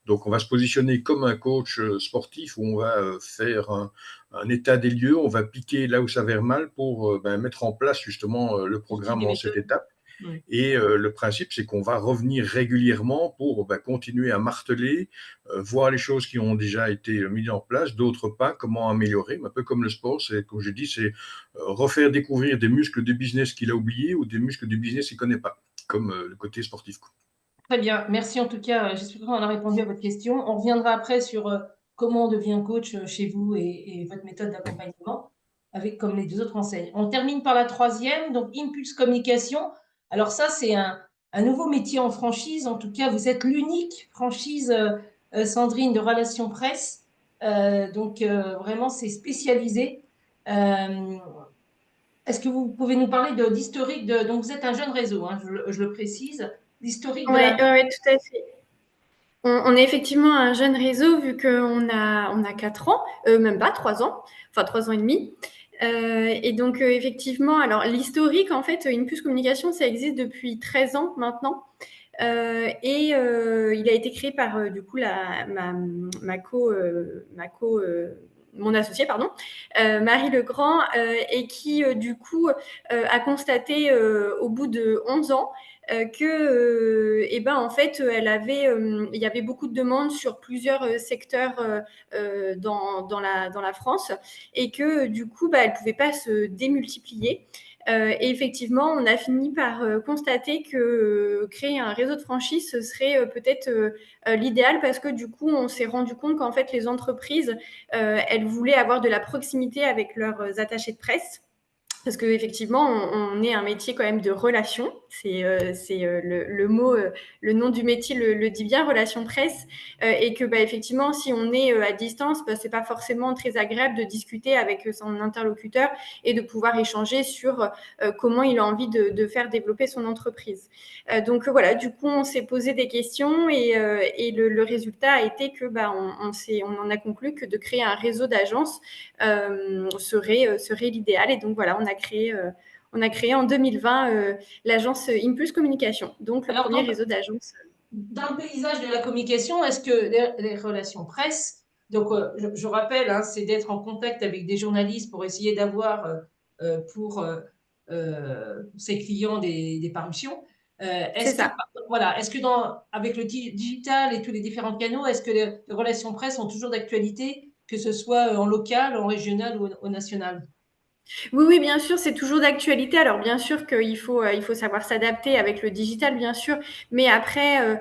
Donc, on va se positionner comme un coach sportif où on va faire un état des lieux, on va piquer là où ça va mal pour mettre en place justement le programme en cette étape. Oui. Et le principe, c'est qu'on va revenir régulièrement pour continuer à marteler, voir les choses qui ont déjà été mises en place, d'autres pas, comment améliorer. Un peu comme le sport, c'est, comme je dis, c'est refaire découvrir des muscles du business qu'il a oubliés ou des muscles du business qu'il ne connaît pas, comme le côté sportif, quoi. Très bien. Merci en tout cas. J'espère qu'on a répondu à votre question. On reviendra après sur comment on devient coach chez vous et votre méthode d'accompagnement avec comme les 2 autres enseignes. On termine par la 3e, donc Impulse Communication. Alors ça, c'est un nouveau métier en franchise. En tout cas, vous êtes l'unique franchise, Sandrine, de relations presse. Donc vraiment, c'est spécialisé. Est-ce que vous pouvez nous parler d'historique donc vous êtes un jeune réseau, hein, je le précise, l'historique de Oui, la... tout à fait. On est effectivement un jeune réseau vu qu'on a 4 ans, même pas 3 ans, enfin 3 ans et demi. Et donc, effectivement, alors l'historique, en fait, Impulse Communication, ça existe depuis 13 ans maintenant. Il a été créé par, du coup, mon associé, pardon, Marie Legrand, et qui, du coup, a constaté au bout de 11 ans que, en fait, il y avait beaucoup de demandes sur plusieurs secteurs dans la France et que, du coup, elle ne pouvait pas se démultiplier. Et effectivement, on a fini par constater que créer un réseau de franchise, ce serait peut-être l'idéal parce que du coup, on s'est rendu compte qu'en fait, les entreprises, elles voulaient avoir de la proximité avec leurs attachés de presse. parce qu'effectivement, on est un métier quand même de relation. C'est le mot, le nom du métier le dit bien, relation presse, et que effectivement, si on est à distance, c'est pas forcément très agréable de discuter avec son interlocuteur et de pouvoir échanger sur comment il a envie de faire développer son entreprise. Donc voilà, du coup, on s'est posé des questions et le résultat a été que on en a conclu que de créer un réseau d'agences serait l'idéal. Et donc voilà, on a créé en 2020 l'agence Impulse Communication, donc le premier réseau d'agences. Dans le paysage de la communication, est-ce que les relations presse, donc je rappelle, hein, c'est d'être en contact avec des journalistes pour essayer d'avoir pour ses clients des parutions. C'est ça. Voilà, est-ce que avec le digital et tous les différents canaux, est-ce que les relations presse sont toujours d'actualité, que ce soit en local, en régional ou au national? Oui, oui, bien sûr, c'est toujours d'actualité. Alors, bien sûr il faut savoir s'adapter avec le digital, bien sûr. Mais après,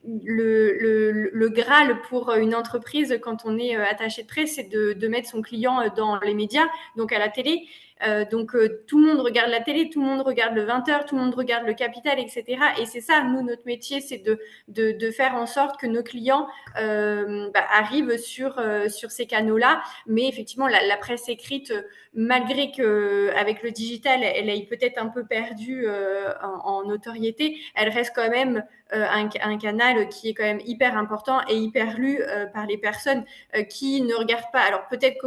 le Graal pour une entreprise, quand on est attaché de presse, c'est de mettre son client dans les médias, donc à la télé. Donc, tout le monde regarde la télé, tout le monde regarde le 20h, tout le monde regarde le Capital, etc. Et c'est ça, nous, notre métier, c'est de faire en sorte que nos clients arrivent sur ces canaux-là. Mais effectivement, la presse écrite, malgré qu'avec le digital, elle ait peut-être un peu perdu en notoriété, elle reste quand même un canal qui est quand même hyper important et hyper lu par les personnes qui ne regardent pas. Alors peut-être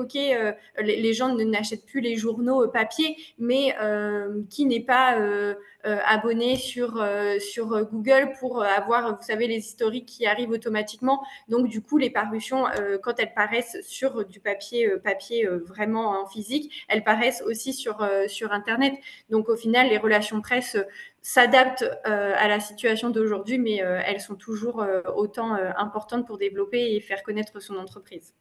les gens n'achètent plus les journaux papier, mais qui n'est pas abonné sur Google pour avoir, vous savez, les historiques qui arrivent automatiquement. Donc du coup, les parutions, quand elles paraissent sur du papier vraiment en physique, elles paraissent aussi sur Internet. Donc au final, les relations presse s'adaptent à la situation d'aujourd'hui, mais elles sont toujours autant importantes pour développer et faire connaître son entreprise.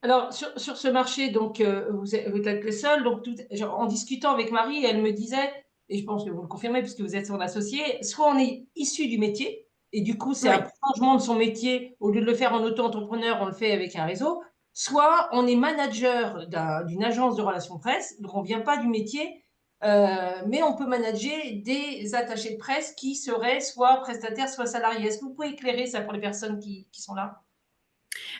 Alors, sur ce marché, donc, vous êtes les seuls. Donc, en discutant avec Marie, elle me disait, et je pense que vous le confirmez puisque vous êtes son associé, soit on est issu du métier, et du coup, c'est Oui. un changement de son métier. Au lieu de le faire en auto-entrepreneur, on le fait avec un réseau. Soit on est manager d'une agence de relations presse, donc on ne vient pas du métier, mais on peut manager des attachés de presse qui seraient soit prestataires, soit salariés. Est-ce que vous pouvez éclairer ça pour les personnes qui sont là?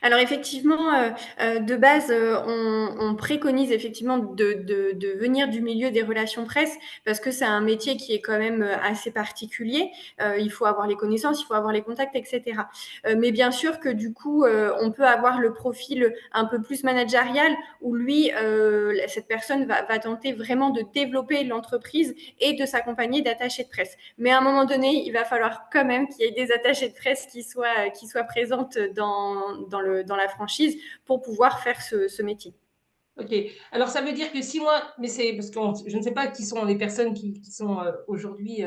Alors effectivement, de base, on préconise effectivement de venir du milieu des relations presse parce que c'est un métier qui est quand même assez particulier. Il faut avoir les connaissances, il faut avoir les contacts, etc. Mais bien sûr que du coup, on peut avoir le profil un peu plus managérial où lui, cette personne va tenter vraiment de développer l'entreprise et de s'accompagner d'attachés de presse. Mais à un moment donné, il va falloir quand même qu'il y ait des attachés de presse qui soient présentes dans la franchise pour pouvoir faire ce métier. Ok, alors ça veut dire que si moi, mais c'est parce que je ne sais pas qui sont les personnes qui sont aujourd'hui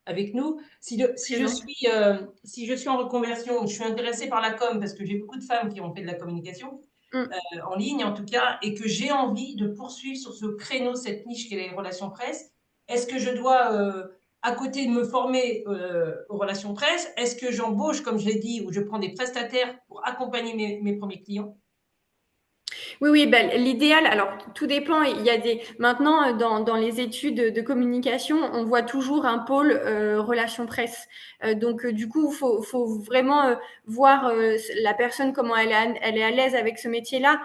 avec nous, si je suis en reconversion, je suis intéressée par la com parce que j'ai beaucoup de femmes qui ont fait de la communication, en ligne en tout cas, et que j'ai envie de poursuivre sur ce créneau, cette niche qui est les relations presse, est-ce que je dois, à côté de me former aux relations presse, est-ce que j'embauche, comme je l'ai dit, ou je prends des prestataires pour accompagner mes premiers clients? Oui, oui, l'idéal, alors tout dépend. Il y a maintenant, dans les études de communication, on voit toujours un pôle relations presse. Donc, du coup, faut vraiment voir la personne, comment elle est à l'aise avec ce métier-là.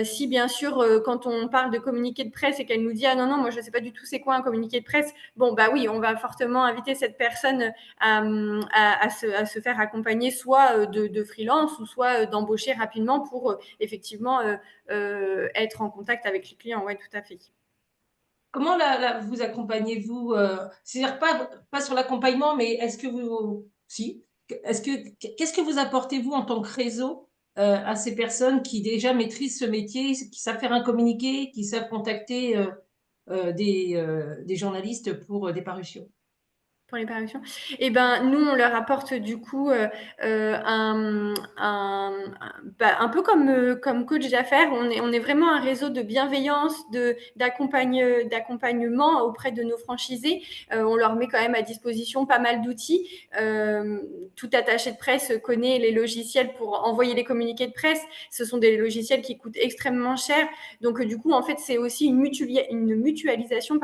Si, bien sûr, quand on parle de communiqué de presse et qu'elle nous dit, ah non, non, moi, je ne sais pas du tout c'est quoi un communiqué de presse, bon, bah oui, on va fortement inviter cette personne à se faire accompagner soit de freelance ou soit d'embaucher rapidement pour effectivement être en contact avec les clients. Oui, tout à fait. Comment vous accompagnez-vous c'est-à-dire pas sur l'accompagnement, mais est-ce que vous... Si. Qu'est-ce que vous apportez, vous, en tant que réseau, à ces personnes qui déjà maîtrisent ce métier, qui savent faire un communiqué, qui savent contacter des journalistes pour des parutions? Pour les parutions. Et ben, nous, on leur apporte du coup un peu comme coach d'affaires. On est vraiment un réseau de bienveillance, d'accompagnement auprès de nos franchisés. On leur met quand même à disposition pas mal d'outils. Tout attaché de presse connaît les logiciels pour envoyer les communiqués de presse. Ce sont des logiciels qui coûtent extrêmement cher. Donc, du coup, en fait, c'est aussi une mutualisation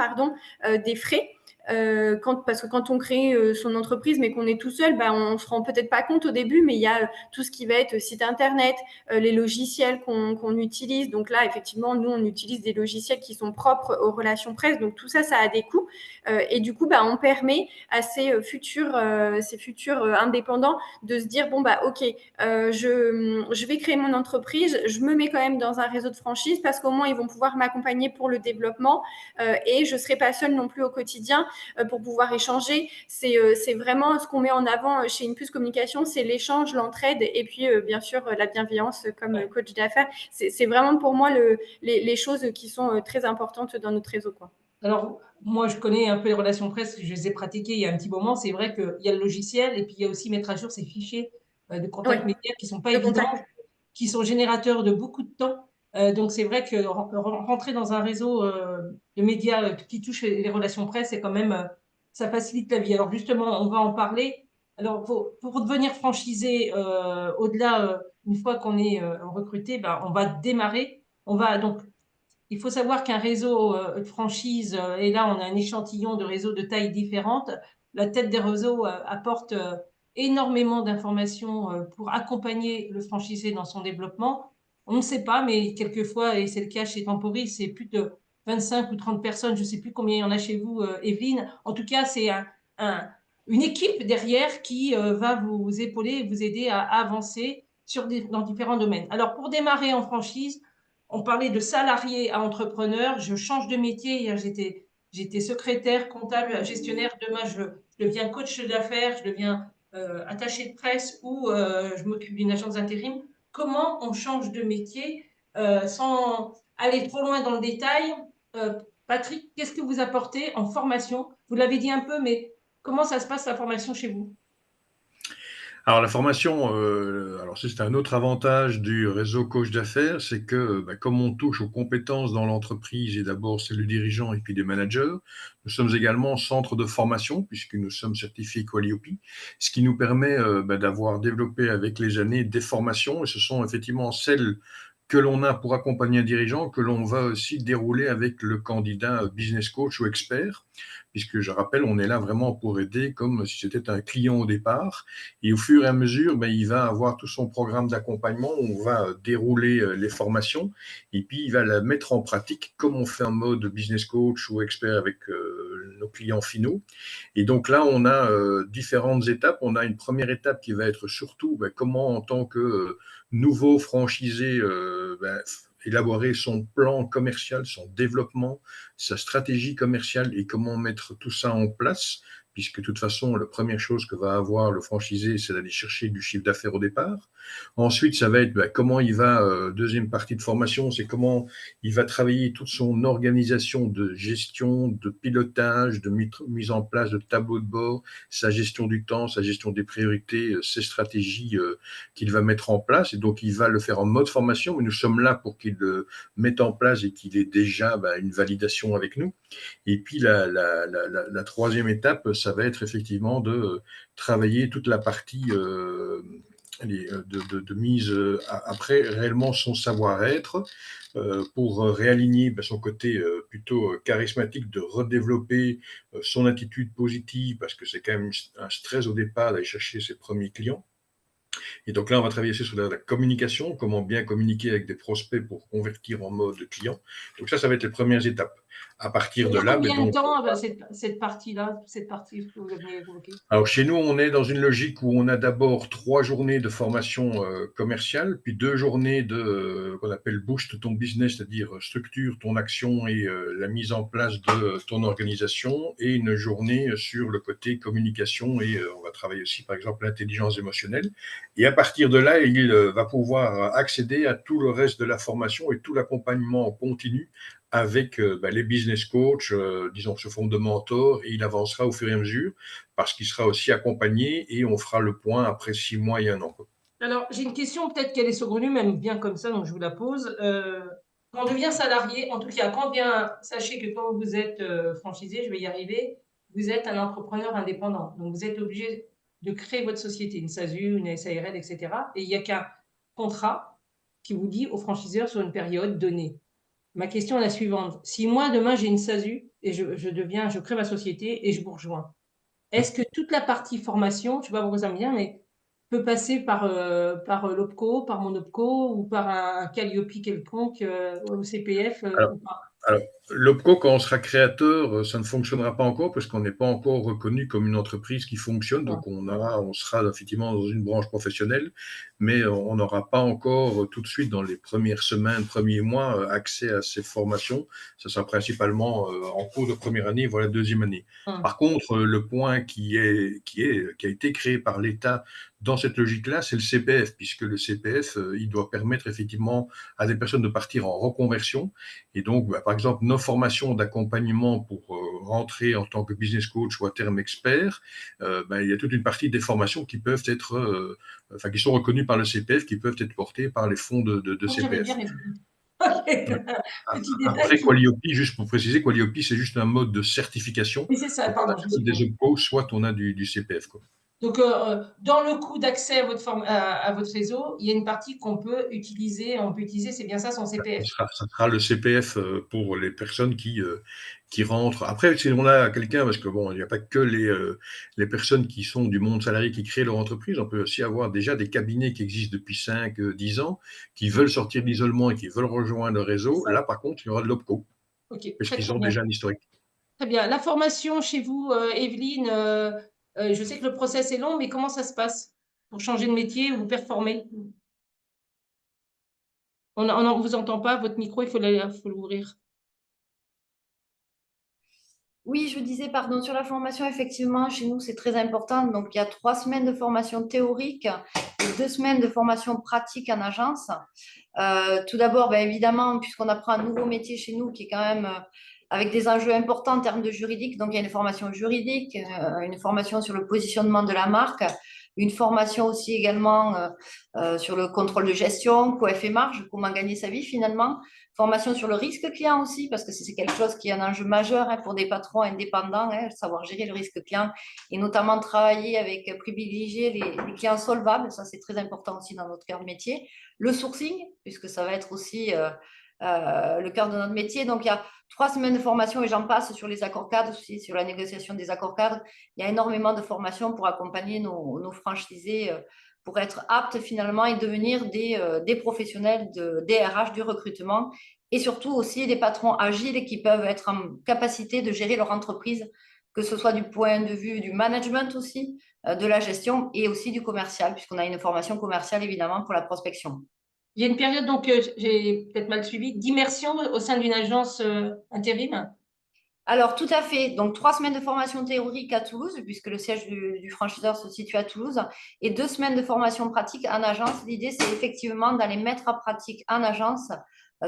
des frais. Parce que quand on crée son entreprise, mais qu'on est tout seul, on se rend peut-être pas compte au début, mais il y a tout ce qui va être site internet, les logiciels qu'on utilise. Donc là, effectivement, nous, on utilise des logiciels qui sont propres aux relations presse. Donc tout ça, ça a des coûts. Et du coup, on permet à ces futurs indépendants de se dire, ok, je vais créer mon entreprise, je me mets quand même dans un réseau de franchise parce qu'au moins, ils vont pouvoir m'accompagner pour le développement et je ne serai pas seule non plus au quotidien pour pouvoir échanger. C'est vraiment ce qu'on met en avant chez Impulse Communication, c'est l'échange, l'entraide et puis bien sûr la bienveillance comme coach d'affaires. C'est vraiment pour moi les choses qui sont très importantes dans notre réseau, quoi. Alors, moi, je connais un peu les relations presse, je les ai pratiquées il y a un petit moment. C'est vrai qu'il y a le logiciel et puis il y a aussi mettre à jour ces fichiers de contacts médias qui ne sont pas évidents, qui sont générateurs de beaucoup de temps. Donc, c'est vrai que rentrer dans un réseau de médias qui touche les relations presse, c'est quand même, ça facilite la vie. Alors, justement, on va en parler. Alors, pour devenir franchisé, au-delà, une fois qu'on est recruté, on va démarrer. Donc, il faut savoir qu'un réseau de franchise, et là on a un échantillon de réseaux de tailles différentes, la tête des réseaux apporte énormément d'informations pour accompagner le franchisé dans son développement. On ne sait pas, mais quelquefois, et c'est le cas chez Tempori, c'est plus de 25 ou 30 personnes, je ne sais plus combien il y en a chez vous, Evelyne. En tout cas, c'est une équipe derrière qui va vous épauler et vous aider à avancer dans différents domaines. Alors, pour démarrer en franchise, on parlait de salarié à entrepreneur. Je change de métier. Hier, j'étais secrétaire, comptable, gestionnaire. Demain, je deviens coach d'affaires, je deviens attaché de presse ou je m'occupe d'une agence d'intérim. Comment on change de métier sans aller trop loin dans le détail? Patrick, qu'est-ce que vous apportez en formation? Vous l'avez dit un peu, mais comment ça se passe la formation chez vous? Alors la formation, alors c'est un autre avantage du réseau coach d'affaires, c'est que comme on touche aux compétences dans l'entreprise et d'abord c'est le dirigeant et puis des managers, nous sommes également centre de formation puisque nous sommes certifiés Qualiopi, ce qui nous permet d'avoir développé avec les années des formations et ce sont effectivement celles que l'on a pour accompagner un dirigeant, que l'on va aussi dérouler avec le candidat business coach ou expert, puisque je rappelle, on est là vraiment pour aider comme si c'était un client au départ. Et au fur et à mesure, il va avoir tout son programme d'accompagnement, on va dérouler les formations et puis il va la mettre en pratique comme on fait en mode business coach ou expert avec nos clients finaux. Et donc là, on a différentes étapes. On a une première étape qui va être surtout comment en tant que nouveau franchisé élaborer son plan commercial, son développement, sa stratégie commerciale et comment mettre tout ça en place, puisque de toute façon, la première chose que va avoir le franchisé, c'est d'aller chercher du chiffre d'affaires au départ. Ensuite, ça va être comment il va, deuxième partie de formation, c'est comment il va travailler toute son organisation de gestion, de pilotage, de mise en place de tableau de bord, sa gestion du temps, sa gestion des priorités, ses stratégies qu'il va mettre en place. Et donc, il va le faire en mode formation, mais nous sommes là pour qu'il le mette en place et qu'il ait déjà une validation avec nous. Et puis, la troisième étape, ça va être effectivement de travailler toute la partie de mise après réellement son savoir-être pour réaligner son côté plutôt charismatique, de redévelopper son attitude positive parce que c'est quand même un stress au départ d'aller chercher ses premiers clients. Et donc là, on va travailler sur la communication, comment bien communiquer avec des prospects pour convertir en mode client. Donc ça va être les premières étapes. À partir de là, combien de temps cette partie-là, cette partie que vous avez évoquée? Alors chez nous, on est dans une logique où on a d'abord 3 journées de formation commerciale, puis 2 journées de qu'on appelle boost ton business, c'est-à-dire structure ton action et la mise en place de ton organisation, et une journée sur le côté communication et on va travailler aussi par exemple l'intelligence émotionnelle. Et à partir de là, il va pouvoir accéder à tout le reste de la formation et tout l'accompagnement en continu avec les business coachs, disons, sous forme de mentor, et il avancera au fur et à mesure parce qu'il sera aussi accompagné et on fera le point après 6 mois et 1 an. Alors, j'ai une question, peut-être qu'elle est saugrenue, même bien comme ça, donc je vous la pose. Quand on devient salarié, en tout cas, sachez que quand vous êtes franchisé, je vais y arriver, vous êtes un entrepreneur indépendant. Donc, vous êtes obligé de créer votre société, une SASU, une SARL, etc. Et cetera. Et il n'y a qu'un contrat qui vous dit au franchiseur sur une période donnée. Ma question est la suivante. Si moi, demain, j'ai une SASU et je crée ma société et je vous rejoins, est-ce que toute la partie formation, je ne sais pas pourquoi ça me vient, mais peut passer par l'OPCO, par mon OPCO ou par un Calliope quelconque au CPF Alors, ou pas? alors, l'OPCO, quand on sera créateur, ça ne fonctionnera pas encore parce qu'on n'est pas encore reconnu comme une entreprise qui fonctionne. Donc, on sera effectivement dans une branche professionnelle, mais on n'aura pas encore tout de suite dans les premières semaines, premiers mois, accès à ces formations. Ça sera principalement en cours de première année, voire la deuxième année. Par contre, le point qui a été créé par l'État dans cette logique-là, c'est le CPF, puisque le CPF, il doit permettre effectivement à des personnes de partir en reconversion. Et donc, par exemple, nos formations d'accompagnement pour rentrer en tant que business coach ou à terme expert, il y a toute une partie des formations qui peuvent être, qui sont reconnues par le CPF, qui peuvent être portées par les fonds de J'avais CPF. bien répondu. Ok. Petit détail. Après, Qualiopi, juste pour préciser, Qualiopi, c'est juste un mode de certification. Oui, c'est ça, pardon, je me suis Des trompée. OPCO, soit on a du CPF, quoi. Donc, dans le coût d'accès à votre réseau, il y a une partie qu'on peut utiliser, c'est bien ça, son CPF. Ça sera le CPF pour les personnes qui rentrent. Après, si on a quelqu'un, parce que bon, il n'y a pas que les personnes qui sont du monde salarié qui créent leur entreprise, on peut aussi avoir déjà des cabinets qui existent depuis 5, 10 ans, qui veulent sortir de l'isolement et qui veulent rejoindre le réseau. Là, par contre, il y aura de l'OPCO, Ok, parce très qu'ils très ont bien. déjà un historique. Très bien. La formation chez vous, Evelyne, je sais que le process est long, mais comment ça se passe pour changer de métier ou performer? On ne vous entend pas, votre micro, il faut l'ouvrir. Oui, je disais, pardon, sur la formation, effectivement, chez nous, c'est très important. Donc, il y a 3 semaines de formation théorique et 2 semaines de formation pratique en agence. Tout d'abord, évidemment, puisqu'on apprend un nouveau métier chez nous qui est quand même avec des enjeux importants en termes de juridique. Donc, il y a une formation juridique, une formation sur le positionnement de la marque, une formation aussi également sur le contrôle de gestion, coef et marge, comment gagner sa vie finalement. Formation sur le risque client aussi, parce que c'est quelque chose qui est un enjeu majeur pour des patrons indépendants, savoir gérer le risque client et notamment travailler avec, privilégier les clients solvables. Ça, c'est très important aussi dans notre cœur de métier. Le sourcing, puisque ça va être aussi le cœur de notre métier. Donc, il y a 3 semaines de formation et j'en passe sur les accords cadres aussi, sur la négociation des accords cadres. Il y a énormément de formations pour accompagner nos franchisés pour être aptes finalement et devenir des professionnels des RH du recrutement et surtout aussi des patrons agiles qui peuvent être en capacité de gérer leur entreprise, que ce soit du point de vue du management aussi, de la gestion et aussi du commercial, puisqu'on a une formation commerciale évidemment pour la prospection. Il y a une période, donc, j'ai peut-être mal suivi, d'immersion au sein d'une agence intérim? Alors, tout à fait. Donc, 3 semaines de formation théorique à Toulouse, puisque le siège du franchiseur se situe à Toulouse, et 2 semaines de formation pratique en agence. L'idée, c'est effectivement d'aller mettre à pratique en agence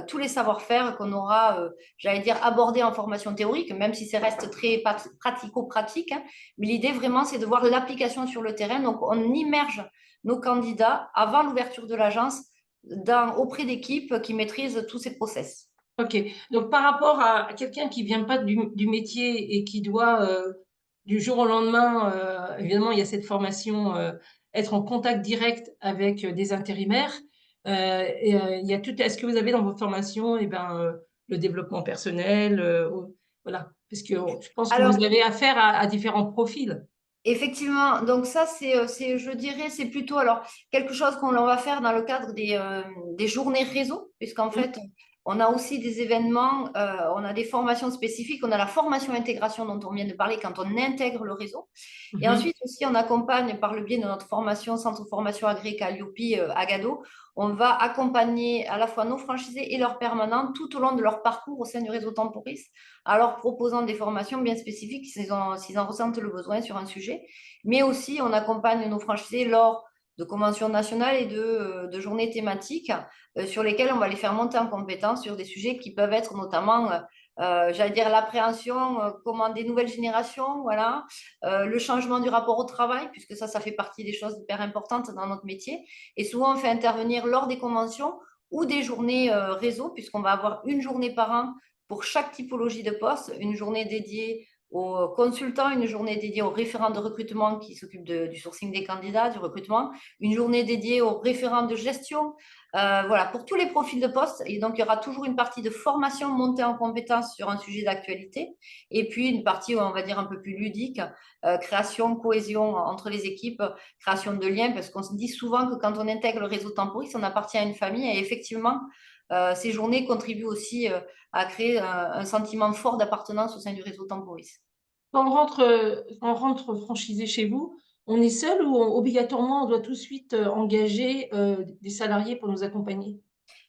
tous les savoir-faire qu'on aura, j'allais dire, abordés en formation théorique, même si ça reste très pratico-pratique. Mais l'idée, vraiment, c'est de voir l'application sur le terrain. Donc, on immerge nos candidats avant l'ouverture de l'agence auprès d'équipes qui maîtrisent tous ces process. Ok, donc par rapport à quelqu'un qui vient pas du métier et qui doit du jour au lendemain, évidemment il y a cette formation, être en contact direct avec des intérimaires, il y a tout. Est-ce que vous avez dans vos formations, le développement personnel, voilà, parce que je pense que Alors, vous avez affaire à différents profils. effectivement, donc ça, je dirais, c'est plutôt alors quelque chose qu'on va faire dans le cadre des journées réseau, puisqu'en Mhm. fait, on a aussi des événements, on a des formations spécifiques, on a la formation intégration dont on vient de parler quand on intègre le réseau. Et Mhm. ensuite aussi, on accompagne par le biais de notre formation, centre de formation agréé Calliope à Gado, on va accompagner à la fois nos franchisés et leurs permanents tout au long de leur parcours au sein du réseau Temporis, en leur proposant des formations bien spécifiques s'ils en ressentent le besoin sur un sujet. Mais aussi, on accompagne nos franchisés lors de conventions nationales et de journées thématiques sur lesquelles on va les faire monter en compétence sur des sujets qui peuvent être notamment, j'allais dire, l'appréhension, comment des nouvelles générations, voilà, le changement du rapport au travail, puisque ça fait partie des choses hyper importantes dans notre métier. Et souvent, on fait intervenir lors des conventions ou des journées réseau, puisqu'on va avoir une journée par an pour chaque typologie de poste, une journée dédiée aux consultants, une journée dédiée aux référents de recrutement qui s'occupent du sourcing des candidats, du recrutement, une journée dédiée aux référents de gestion, voilà, pour tous les profils de poste. Et donc, il y aura toujours une partie de formation montée en compétence sur un sujet d'actualité, et puis une partie, on va dire, un peu plus ludique, création, cohésion entre les équipes, création de liens, parce qu'on se dit souvent que quand on intègre le réseau Temporis, on appartient à une famille, et effectivement, ces journées contribuent aussi à créer un sentiment fort d'appartenance au sein du réseau Temporis. Quand on rentre franchisé chez vous, on est seul ou obligatoirement on doit tout de suite engager des salariés pour nous accompagner?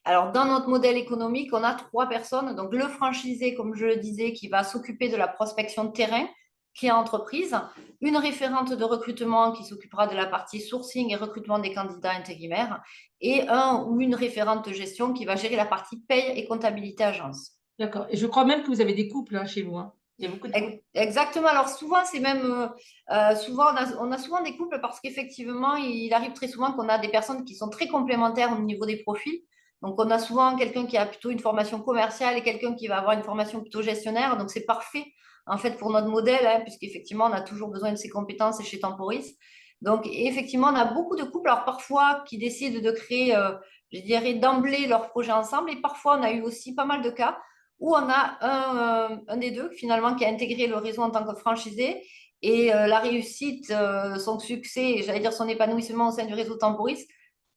Alors, dans notre modèle économique, on a 3 personnes. Donc, le franchisé, comme je le disais, qui va s'occuper de la prospection de terrain, qui est entreprise, une référente de recrutement qui s'occupera de la partie sourcing et recrutement des candidats intérimaires, et un ou une référente de gestion qui va gérer la partie paye et comptabilité agence. D'accord. Et je crois même que vous avez des couples chez vous. Il y a beaucoup de couples. Exactement. Alors souvent, c'est même souvent on a souvent des couples parce qu'effectivement, il arrive très souvent qu'on a des personnes qui sont très complémentaires au niveau des profils. Donc on a souvent quelqu'un qui a plutôt une formation commerciale et quelqu'un qui va avoir une formation plutôt gestionnaire. Donc c'est parfait en fait pour notre modèle, hein, puisqu'effectivement on a toujours besoin de ces compétences chez Temporis. Donc effectivement, on a beaucoup de couples, alors parfois qui décident de créer, je dirais d'emblée leur projet ensemble, et parfois on a eu aussi pas mal de cas où on a un des deux finalement qui a intégré le réseau en tant que franchisé, et la réussite, son succès, j'allais dire son épanouissement au sein du réseau Temporis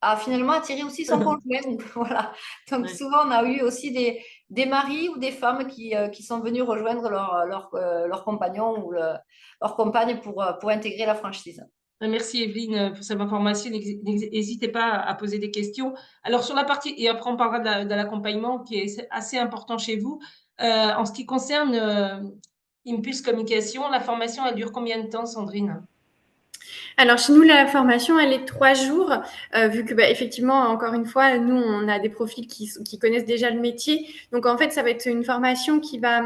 a finalement attiré aussi son conjoint. Donc, voilà. Donc Ouais. souvent on a eu aussi des maris ou des femmes qui sont venus rejoindre leur compagnon ou leur compagne pour intégrer la franchise. Merci Evelyne pour cette information. N'hésitez pas à poser des questions. Alors sur la partie, et après on parlera de l'accompagnement qui est assez important chez vous. En ce qui concerne Impulse Communication, la formation, elle dure combien de temps, Sandrine? Alors, chez nous, la formation, elle est de 3 jours, vu que, effectivement, encore une fois, nous, on a des profils qui connaissent déjà le métier. Donc, en fait, ça va être une formation qui va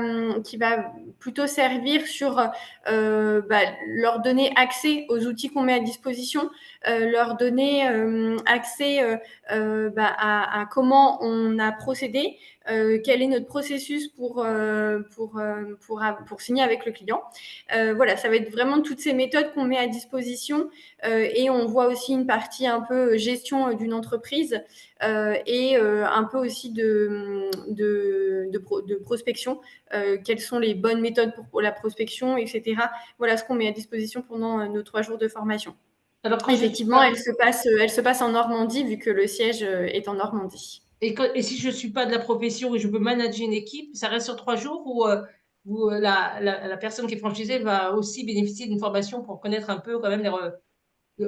plutôt servir sur leur donner accès aux outils qu'on met à disposition, leur donner accès à comment on a procédé, quel est notre processus pour signer avec le client. Voilà, ça va être vraiment toutes ces méthodes qu'on met à disposition, et on voit aussi une partie un peu gestion d'une entreprise, et un peu aussi de prospection. Quelles sont les bonnes méthodes pour la prospection, etc. Voilà ce qu'on met à disposition pendant nos 3 jours de formation. Alors, Effectivement, elle se passe en Normandie, vu que le siège est en Normandie. Et si je ne suis pas de la profession et je veux manager une équipe, ça reste sur 3 jours ou la personne qui est franchisée va aussi bénéficier d'une formation pour connaître un peu quand même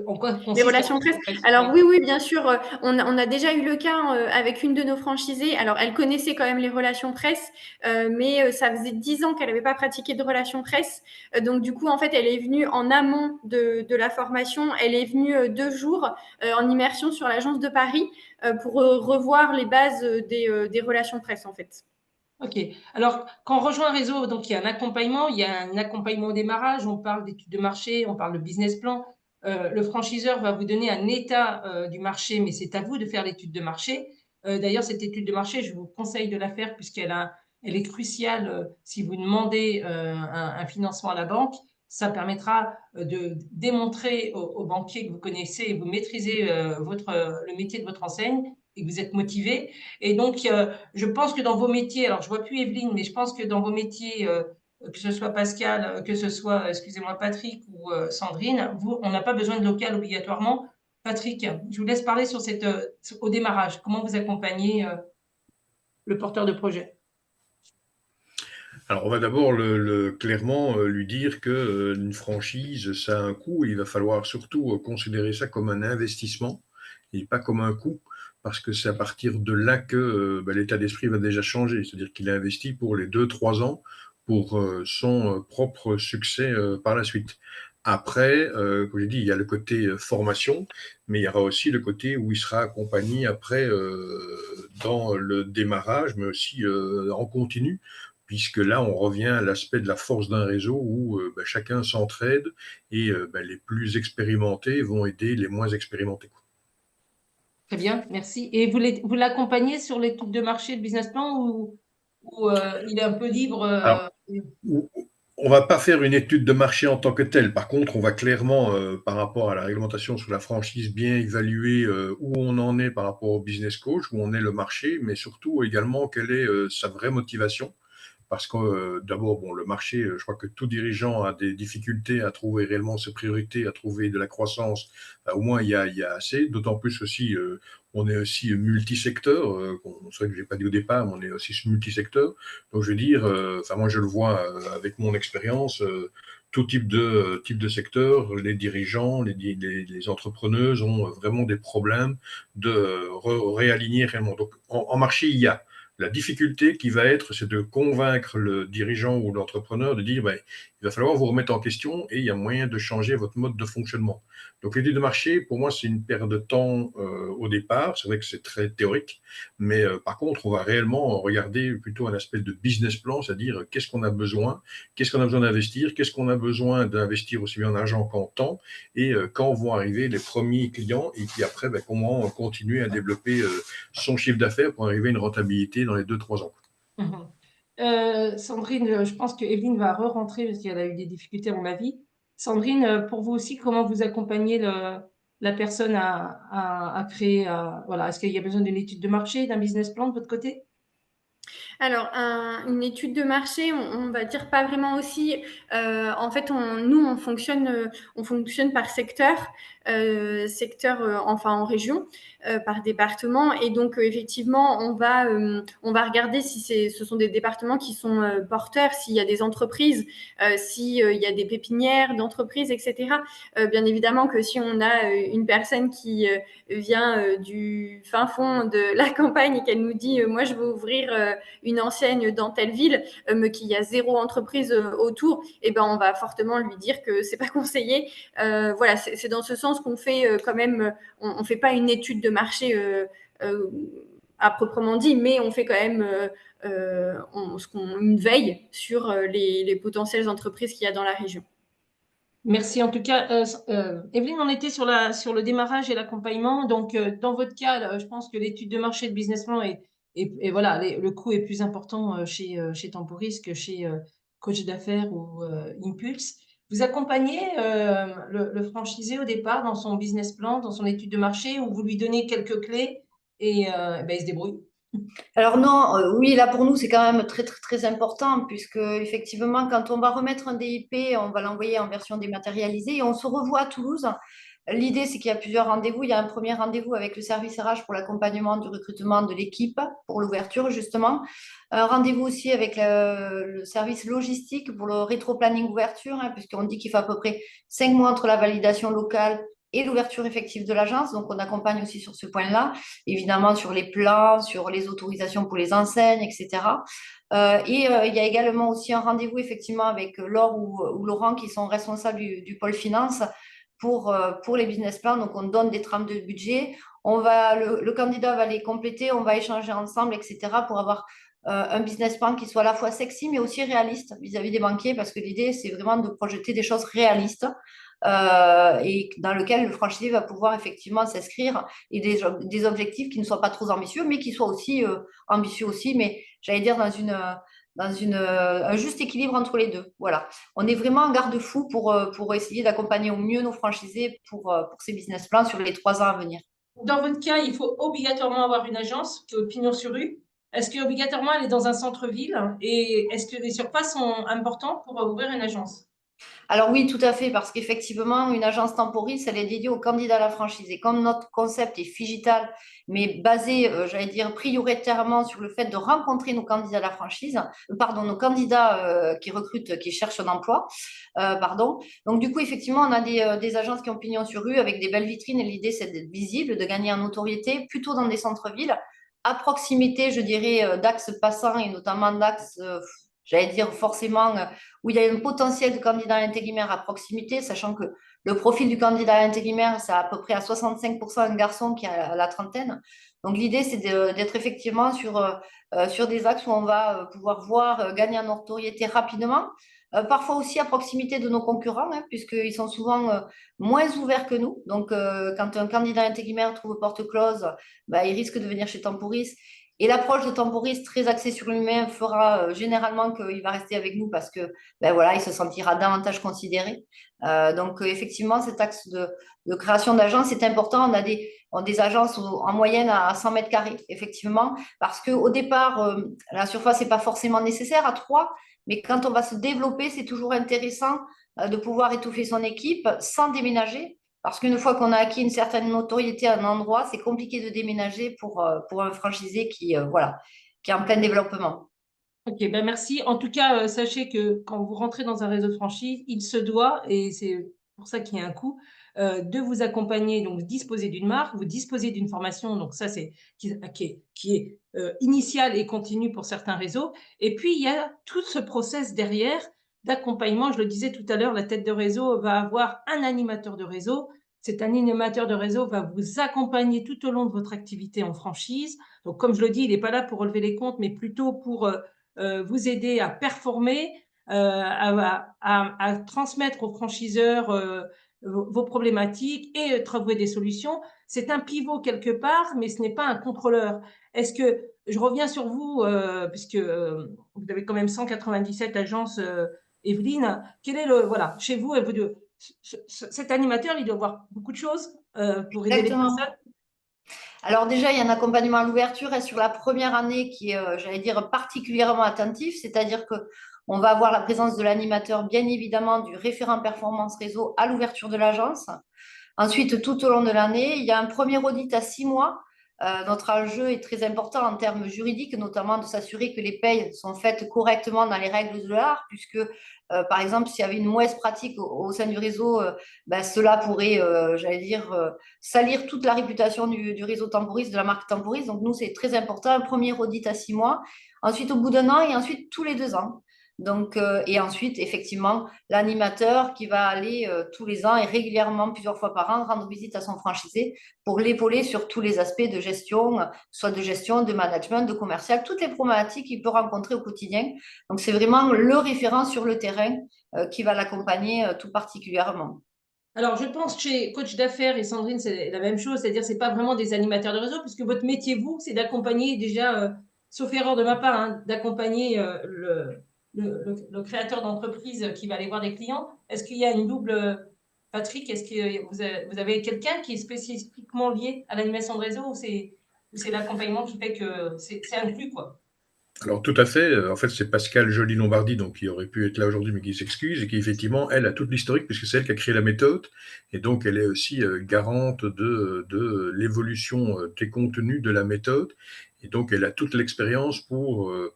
en quoi Les consiste relations presse. Alors oui, bien sûr, on a déjà eu le cas avec une de nos franchisées. Alors elle connaissait quand même les relations presse, mais ça faisait 10 ans qu'elle n'avait pas pratiqué de relations presse. Donc du coup, en fait, elle est venue en amont de la formation. Elle est venue 2 jours en immersion sur l'agence de Paris pour revoir les bases des relations presse, en fait. Ok. Alors, quand on rejoint un réseau, donc il y a un accompagnement, il y a un accompagnement au démarrage, on parle d'études de marché, on parle de business plan. Le franchiseur va vous donner un état du marché, mais c'est à vous de faire l'étude de marché. D'ailleurs, cette étude de marché, je vous conseille de la faire elle est cruciale si vous demandez un financement à la banque. Ça permettra de démontrer aux banquiers que vous connaissez et vous maîtrisez le métier de votre enseigne et que vous êtes motivé. Et donc, je pense que dans vos métiers, alors je vois plus Evelyne, mais je pense que dans vos métiers, que ce soit Pascal, que ce soit, excusez-moi, Patrick ou Sandrine, on n'a pas besoin de local obligatoirement. Patrick, je vous laisse parler au démarrage. Comment vous accompagnez le porteur de projet? Alors, on va d'abord clairement lui dire que une franchise, ça a un coût. Il va falloir surtout considérer ça comme un investissement et pas comme un coût, parce que c'est à partir de là que l'état d'esprit va déjà changer. C'est-à-dire qu'il a investi pour les 2-3 ans pour son propre succès par la suite. Après, comme j'ai dit, il y a le côté formation, mais il y aura aussi le côté où il sera accompagné après dans le démarrage, mais aussi en continu, puisque là, on revient à l'aspect de la force d'un réseau où chacun s'entraide et les plus expérimentés vont aider les moins expérimentés. Très bien, merci. Et vous l'accompagnez sur l'étude de marché de business plan ou il est un peu libre Alors, on va pas faire une étude de marché en tant que telle. Par contre, on va clairement, par rapport à la réglementation sur la franchise, bien évaluer où on en est par rapport au business coach, où on est le marché, mais surtout également quelle est sa vraie motivation. Parce que d'abord, bon, le marché, je crois que tout dirigeant a des difficultés à trouver réellement ses priorités, à trouver de la croissance. Au moins, il y a assez. D'autant plus aussi, on est aussi multisecteur. C'est vrai que je l'ai pas dit au départ, mais on est aussi multisecteur. Donc, je veux dire, enfin, moi, je le vois avec mon expérience. Tout type de secteur, les dirigeants, les entrepreneuses ont vraiment des problèmes de réaligner réellement. Donc, en marché, il y a. La difficulté qui va être, c'est de convaincre le dirigeant ou l'entrepreneur de dire il va falloir vous remettre en question et il y a moyen de changer votre mode de fonctionnement. Donc, l'étude de marché, pour moi, c'est une perte de temps au départ. C'est vrai que c'est très théorique, mais par contre, on va réellement regarder plutôt un aspect de business plan, c'est-à-dire qu'est-ce qu'on a besoin d'investir, qu'est-ce qu'on a besoin d'investir aussi bien en argent qu'en temps, et quand vont arriver les premiers clients, et puis après, comment continuer à développer son chiffre d'affaires pour arriver à une rentabilité dans les 2-3 ans. Mhm. Sandrine, je pense que Evelyne va re-rentrer parce qu'elle a eu des difficultés à mon avis. Sandrine, pour vous aussi, comment vous accompagnez la personne à créer, voilà, est-ce qu'il y a besoin d'une étude de marché, d'un business plan de votre côté? Alors, une étude de marché, on va dire pas vraiment aussi. En fait, nous, on fonctionne par secteur, enfin en région, par département. Et donc, effectivement, on va regarder si ce sont des départements qui sont porteurs, s'il y a des entreprises, s'il y a des pépinières d'entreprises, etc. Bien évidemment que si on a une personne qui vient du fin fond de la campagne et qu'elle nous dit, moi, je veux ouvrir une enseigne dans telle ville, mais qu'il y a zéro entreprise autour, et ben on va fortement lui dire que c'est pas conseillé. Voilà, c'est dans ce sens qu'on fait quand même, on fait pas une étude de marché à proprement dit, mais on fait quand même une veille sur les potentielles entreprises qu'il y a dans la région. Merci. En tout cas, Evelyne, on était sur sur le démarrage et l'accompagnement. Donc, dans votre cas, là, je pense que l'étude de marché de business plan et voilà, le coût est plus important chez Temporis que chez Coach d'affaires ou Impulse. Vous accompagnez le franchisé au départ dans son business plan, dans son étude de marché, ou vous lui donnez quelques clés et il se débrouille. Alors non, oui, là pour nous, c'est quand même très, très, très important puisque effectivement, quand on va remettre un DIP, on va l'envoyer en version dématérialisée et on se revoit à Toulouse. L'idée, c'est qu'il y a plusieurs rendez-vous. Il y a un premier rendez-vous avec le service RH pour l'accompagnement du recrutement de l'équipe, pour l'ouverture justement. Un rendez-vous aussi avec le service logistique pour le rétro-planning ouverture, hein, puisqu'on dit qu'il faut à peu près 5 mois entre la validation locale et l'ouverture effective de l'agence. Donc, on accompagne aussi sur ce point-là, évidemment sur les plans, sur les autorisations pour les enseignes, etc. Il y a également aussi un rendez-vous effectivement avec Laure ou Laurent qui sont responsables du pôle finance pour les business plans. Donc, on donne des trames de budget. Le candidat va les compléter, on va échanger ensemble, etc. pour avoir un business plan qui soit à la fois sexy, mais aussi réaliste vis-à-vis des banquiers, parce que l'idée, c'est vraiment de projeter des choses réalistes et dans lequel le franchisé va pouvoir effectivement s'inscrire et des objectifs qui ne soient pas trop ambitieux, mais qui soient aussi ambitieux aussi, mais j'allais dire un juste équilibre entre les deux. Voilà. On est vraiment en garde-fou pour essayer d'accompagner au mieux nos franchisés pour ces business plans sur les 3 ans à venir. Dans votre cas, il faut obligatoirement avoir une agence qui est au pignon sur rue. Est-ce qu'obligatoirement elle est dans un centre-ville? Et est-ce que les surfaces sont importantes pour ouvrir une agence? Alors oui, tout à fait, parce qu'effectivement, une agence Temporis, elle est dédiée aux candidats à la franchise. Et comme notre concept est figital, mais basé, j'allais dire, prioritairement sur le fait de rencontrer nos candidats à la franchise, pardon, nos candidats qui recrutent, qui cherchent un emploi, pardon. Donc du coup, effectivement, on a des agences qui ont pignon sur rue avec des belles vitrines. Et l'idée, c'est d'être visible, de gagner en notoriété, plutôt dans des centres-villes, à proximité, je dirais, d'axes passants et notamment d'axes j'allais dire forcément, où il y a un potentiel de candidat intérimaire à proximité, sachant que le profil du candidat intérimaire, c'est à peu près à 65% un garçon qui a la trentaine. Donc l'idée, c'est d'être effectivement sur des axes où on va pouvoir voir gagner en notoriété rapidement, parfois aussi à proximité de nos concurrents, hein, puisqu'ils sont souvent moins ouverts que nous. Donc quand un candidat intérimaire trouve porte close, bah, il risque de venir chez Temporis. Et l'approche de Temporis très axée sur l'humain fera généralement qu'il va rester avec nous parce que ben voilà, il se sentira davantage considéré. Donc effectivement, cet axe de création d'agences est important. On a des agences en moyenne à 100 mètres carrés, effectivement, parce qu'au départ, la surface n'est pas forcément nécessaire à 3, mais quand on va se développer, c'est toujours intéressant de pouvoir étouffer son équipe sans déménager. Parce qu'une fois qu'on a acquis une certaine notoriété à un endroit, c'est compliqué de déménager pour un franchisé voilà, qui est en plein développement. Ok, ben merci. En tout cas, sachez que quand vous rentrez dans un réseau de franchise, il se doit, et c'est pour ça qu'il y a un coût, de vous accompagner, donc disposer d'une marque, vous disposer d'une formation, donc ça c'est qui est initiale et continue pour certains réseaux. Et puis il y a tout ce process derrière d'accompagnement. Je le disais tout à l'heure, la tête de réseau va avoir un animateur de réseau. Cet animateur de réseau va vous accompagner tout au long de votre activité en franchise. Donc comme je le dis, il n'est pas là pour relever les comptes, mais plutôt pour vous aider à performer, à transmettre aux franchiseurs vos problématiques et trouver des solutions. C'est un pivot quelque part, mais ce n'est pas un contrôleur. Est-ce que, je reviens sur vous, puisque vous avez quand même 197 agences, Evelyne, quel est voilà, chez vous, cet animateur, il doit voir beaucoup de choses pour aider les Exactement. personnes. Alors déjà, il y a un accompagnement à l'ouverture et sur la première année qui est, j'allais dire, particulièrement attentif, c'est-à-dire que on va avoir la présence de l'animateur, bien évidemment, du référent performance réseau à l'ouverture de l'agence. Ensuite, tout au long de l'année, il y a un premier audit à 6 mois. Notre enjeu est très important en termes juridiques, notamment de s'assurer que les payes sont faites correctement dans les règles de l'art, puisque, par exemple, s'il y avait une mauvaise pratique au sein du réseau, ben, cela pourrait, j'allais dire, salir toute la réputation du réseau Temporis, de la marque Temporis. Donc, nous, c'est très important. Un premier audit à 6 mois, ensuite au bout d'un an et ensuite tous les 2 ans. Donc, et ensuite, effectivement, l'animateur qui va aller tous les ans et régulièrement, plusieurs fois par an, rendre visite à son franchisé pour l'épauler sur tous les aspects de gestion, soit de gestion, de management, de commercial, toutes les problématiques qu'il peut rencontrer au quotidien. Donc, c'est vraiment le référent sur le terrain qui va l'accompagner tout particulièrement. Alors, je pense que chez Coach d'affaires et Sandrine, c'est la même chose, c'est-à-dire que ce n'est pas vraiment des animateurs de réseau, puisque votre métier, vous, c'est d'accompagner déjà, sauf erreur de ma part, hein, d'accompagner le créateur d'entreprise qui va aller voir des clients. Est-ce qu'il y a une double, Patrick, est-ce que vous avez quelqu'un qui est spécifiquement lié à l'animation de réseau ou c'est l'accompagnement qui fait que c'est inclus, quoi? Alors tout à fait. En fait, c'est Pascal Joly-Lombardi, donc qui aurait pu être là aujourd'hui, mais qui s'excuse et qui effectivement, elle a toute l'historique puisque c'est elle qui a créé la méthode et donc elle est aussi garante de l'évolution des contenus de la méthode. Et donc, elle a toute l'expérience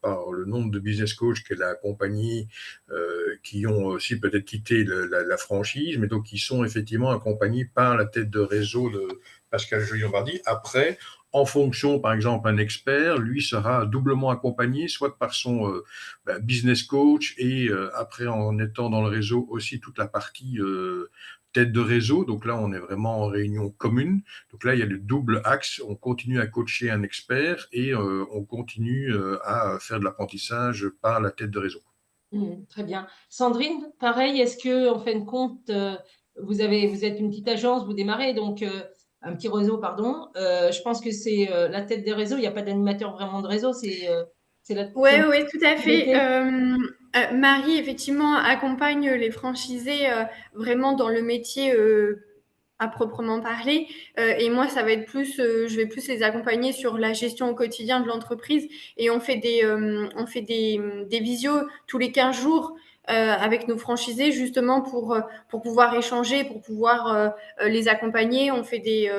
par le nombre de business coachs qu'elle a accompagnés, qui ont aussi peut-être quitté la franchise, mais donc qui sont effectivement accompagnés par la tête de réseau de Pascal Joly-Lombardi. Après, en fonction, par exemple, un expert, lui sera doublement accompagné, soit par son business coach et après, en étant dans le réseau, aussi toute la partie tête de réseau. Donc là, on est vraiment en réunion commune. Donc là, il y a le double axe. On continue à coacher un expert et on continue à faire de l'apprentissage par la tête de réseau. Très bien. Sandrine, pareil, est-ce que, en fin de compte, vous êtes une petite agence, vous démarrez, donc un petit réseau, pardon. Je pense que c'est la tête des réseaux. Il n'y a pas d'animateur vraiment de réseau, c'est la Oui, c'est oui, tout à fait. l'activité. Marie, effectivement, accompagne les franchisés vraiment dans le métier à proprement parler. Et moi, ça va être plus, je vais plus les accompagner sur la gestion au quotidien de l'entreprise. Et on fait des visios tous les 15 jours avec nos franchisés, justement pour pouvoir échanger, pour pouvoir les accompagner. On essaie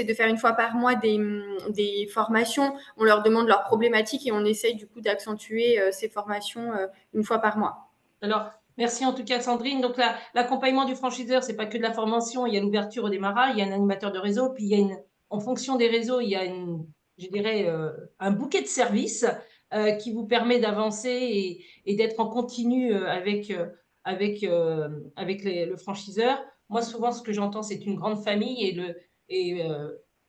de faire une fois par mois des formations. On leur demande leurs problématiques et on essaye du coup d'accentuer ces formations une fois par mois. Alors, merci en tout cas, Sandrine. Donc, l'accompagnement du franchiseur, c'est pas que de la formation. Il y a l'ouverture au démarrage, il y a un animateur de réseau, puis en fonction des réseaux, il y a je dirais, un bouquet de services. qui vous permet d'avancer et d'être en continu avec le franchiseur. Moi, souvent, ce que j'entends, c'est une grande famille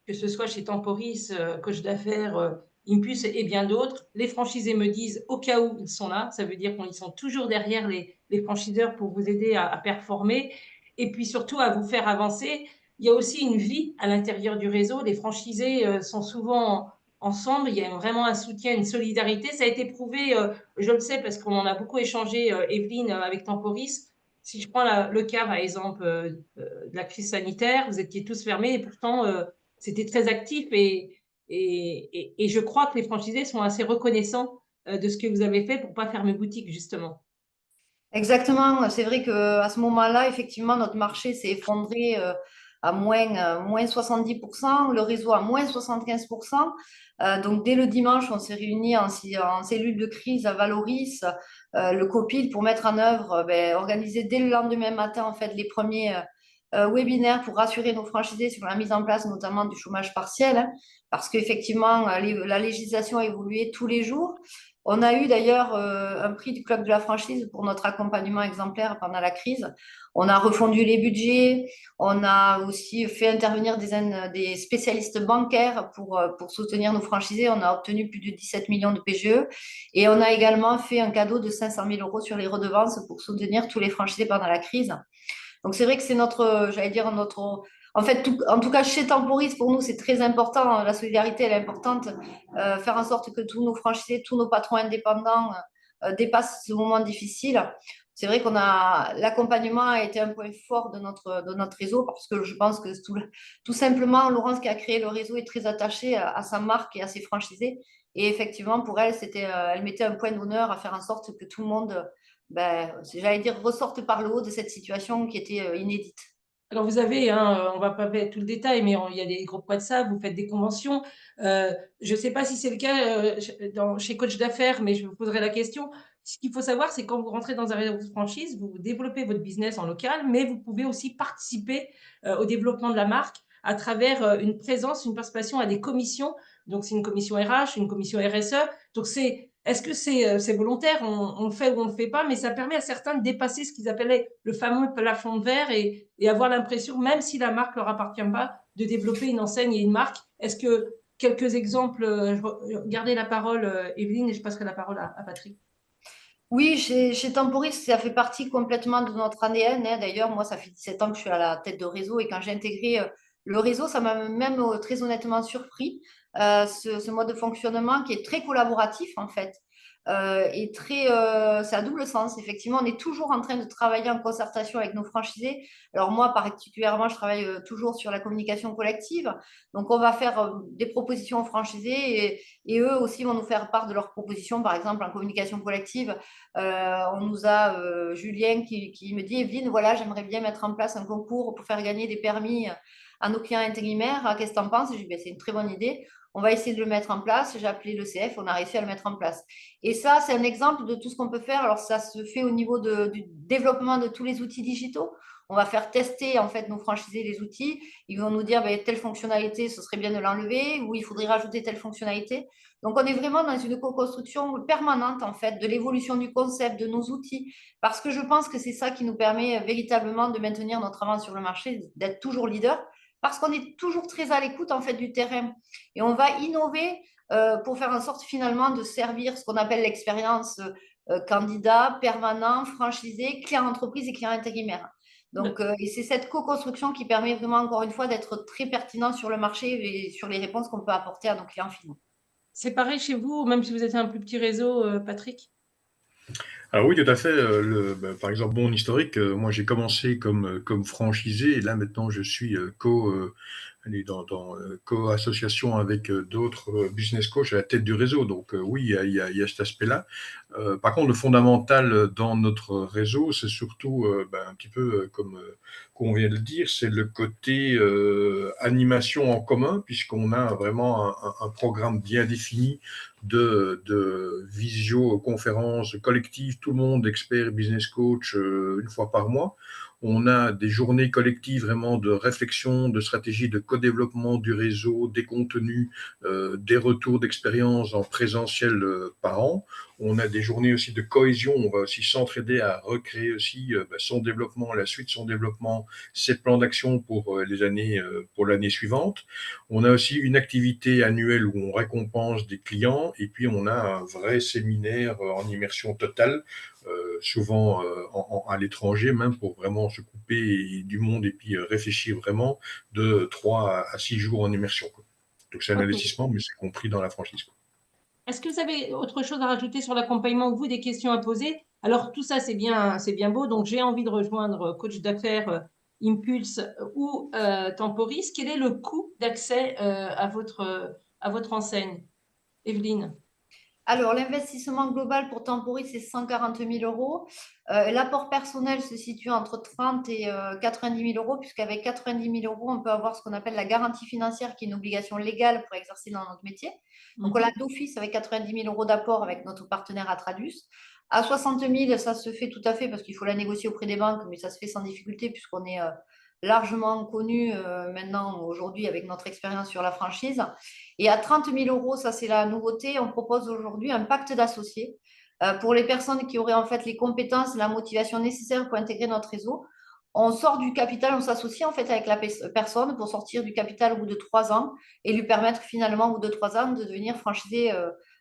que ce soit chez Temporis, Coach d'affaires, Impulse et bien d'autres. Les franchisés me disent au cas où ils sont là, ça veut dire qu'ils sont toujours derrière les franchiseurs pour vous aider à performer et puis surtout à vous faire avancer. Il y a aussi une vie à l'intérieur du réseau. Les franchisés sont souvent ensemble. Il y a vraiment un soutien, une solidarité. Ça a été prouvé, je le sais parce qu'on en a beaucoup échangé, Evelyne, avec Temporis. Si je prends le cas, par exemple, de la crise sanitaire, vous étiez tous fermés et pourtant, c'était très actif et je crois que les franchisés sont assez reconnaissants de ce que vous avez fait pour ne pas fermer boutique, justement. Exactement, c'est vrai qu'à ce moment-là, effectivement, notre marché s'est effondré à moins 70%, le réseau à moins 75%. Donc, dès le dimanche, on s'est réunis en cellule de crise à Valoris, le COPIL, pour mettre en œuvre, organiser dès le lendemain matin, en fait, les premiers webinaires pour rassurer nos franchisés sur la mise en place, notamment du chômage partiel, hein, parce qu'effectivement, la législation a évolué tous les jours. On a eu d'ailleurs un prix du Club de la franchise pour notre accompagnement exemplaire pendant la crise. On a refondu les budgets, on a aussi fait intervenir des spécialistes bancaires pour soutenir nos franchisés. On a obtenu plus de 17 millions de PGE et on a également fait un cadeau de 500 000 euros sur les redevances pour soutenir tous les franchisés pendant la crise. Donc c'est vrai que c'est j'allais dire, en fait, en tout cas, chez Temporis, pour nous, c'est très important. La solidarité, elle est importante. Faire en sorte que tous nos franchisés, tous nos patrons indépendants dépassent ce moment difficile. C'est vrai l'accompagnement a été un point fort de notre réseau parce que je pense que tout simplement, Laurence qui a créé le réseau est très attachée à sa marque et à ses franchisés. Et effectivement, pour elle, elle mettait un point d'honneur à faire en sorte que tout le monde, j'allais dire, ressorte par le haut de cette situation qui était inédite. Alors, vous avez, hein, on ne va pas mettre tout le détail, mais il y a des groupes WhatsApp, vous faites des conventions. Je ne sais pas si c'est le cas chez Coach d'affaires, mais je vous poserai la question. Ce qu'il faut savoir, c'est quand vous rentrez dans un réseau de franchise, vous développez votre business en local, mais vous pouvez aussi participer au développement de la marque à travers une présence, une participation à des commissions. Donc, c'est une commission RH, une commission RSE. Donc, est-ce que c'est volontaire? On le fait ou on ne le fait pas, mais ça permet à certains de dépasser ce qu'ils appelaient le fameux plafond de verre et avoir l'impression, même si la marque ne leur appartient pas, de développer une enseigne et une marque. Est-ce que quelques exemples, gardez la parole, Evelyne, et je passerai la parole à Patrick. Oui, chez Temporis, ça fait partie complètement de notre ADN, hein. D'ailleurs, moi, ça fait 17 ans que je suis à la tête de réseau et quand j'ai intégré le réseau, ça m'a même très honnêtement surpris, ce mode de fonctionnement qui est très collaboratif en fait. C'est à double sens. Effectivement, on est toujours en train de travailler en concertation avec nos franchisés. Alors moi, particulièrement, je travaille toujours sur la communication collective. Donc, on va faire des propositions aux franchisés et eux aussi vont nous faire part de leurs propositions. Par exemple, en communication collective, on nous a Julien qui me dit, Evelyne, voilà, j'aimerais bien mettre en place un concours pour faire gagner des permis à nos clients intérimaires. Qu'est-ce que tu en penses? Je dis, ben, c'est une très bonne idée. On va essayer de le mettre en place. J'ai appelé le CF, on a réussi à le mettre en place. Et ça, c'est un exemple de tout ce qu'on peut faire. Alors, ça se fait au niveau du développement de tous les outils digitaux. On va faire tester en fait nos franchisés les outils. Ils vont nous dire ben, telle fonctionnalité, ce serait bien de l'enlever ou il faudrait rajouter telle fonctionnalité. Donc, on est vraiment dans une co-construction permanente en fait de l'évolution du concept, de nos outils, parce que je pense que c'est ça qui nous permet véritablement de maintenir notre avance sur le marché, d'être toujours leader, parce qu'on est toujours très à l'écoute en fait du terrain et on va innover pour faire en sorte finalement de servir ce qu'on appelle l'expérience candidat, permanent, franchisé, client entreprise et client intérimaire. Donc, et c'est cette co-construction qui permet vraiment, encore une fois, d'être très pertinent sur le marché et sur les réponses qu'on peut apporter à nos clients finaux. C'est pareil chez vous, même si vous êtes un plus petit réseau, Patrick? Alors oui, tout à fait. Par exemple, mon historique, moi j'ai commencé comme franchisé et là maintenant je suis co-association avec d'autres business coachs à la tête du réseau. Donc oui, il y a cet aspect-là. Par contre, le fondamental dans notre réseau, c'est surtout un petit peu comme qu'on vient de le dire, c'est le côté animation en commun, puisqu'on a vraiment un programme bien défini de visioconférences collectives, tout le monde, expert, business coach, une fois par mois. On a des journées collectives vraiment de réflexion, de stratégie, de co-développement du réseau, des contenus, des retours d'expérience en présentiel par an. On a des journées aussi de cohésion. On va aussi s'entraider à recréer aussi son développement, la suite de son développement, ses plans d'action pour pour l'année suivante. On a aussi une activité annuelle où on récompense des clients et puis on a un vrai séminaire en immersion totale, souvent à l'étranger même pour vraiment se couper du monde et puis réfléchir vraiment de 3 à 6 jours en immersion, quoi. Donc c'est un Ok. investissement, mais c'est compris dans la franchise, quoi. Est-ce que vous avez autre chose à rajouter sur l'accompagnement ou vous, des questions à poser? Alors, tout ça, c'est bien beau. Donc, j'ai envie de rejoindre coach d'affaires Impulse ou Temporis. Quel est le coût d'accès à votre enseigne, Evelyne? Alors, l'investissement global pour Temporis, c'est 140 000 euros. L'apport personnel se situe entre 30 et 90 000 euros, puisqu'avec 90 000 euros, on peut avoir ce qu'on appelle la garantie financière, qui est une obligation légale pour exercer dans notre métier. Donc, on l'a d'office avec 90 000 euros d'apport avec notre partenaire Atradus. À 60 000, ça se fait tout à fait parce qu'il faut la négocier auprès des banques, mais ça se fait sans difficulté puisqu'on est largement connu maintenant, aujourd'hui, avec notre expérience sur la franchise. Et à 30 000 euros, ça c'est la nouveauté, on propose aujourd'hui un pacte d'associés pour les personnes qui auraient en fait les compétences, la motivation nécessaire pour intégrer notre réseau. On sort du capital, on s'associe en fait avec la personne pour sortir du capital au bout de 3 ans et lui permettre finalement au bout de 3 ans de devenir franchisé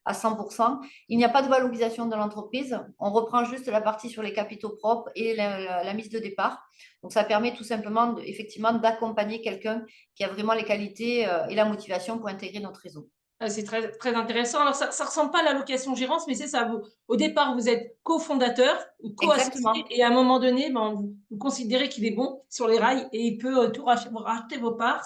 à 100%. Il n'y a pas de valorisation de l'entreprise, on reprend juste la partie sur les capitaux propres et la mise de départ. Donc ça permet tout simplement effectivement d'accompagner quelqu'un qui a vraiment les qualités et la motivation pour intégrer notre réseau. C'est très, très intéressant. Alors, ça ne ressemble pas à la location-gérance, mais c'est ça. Vous, au départ, vous êtes cofondateur ou co-associé, Exactement. et à un moment donné, vous considérez qu'il est bon sur les rails et il peut tout racheter vos parts,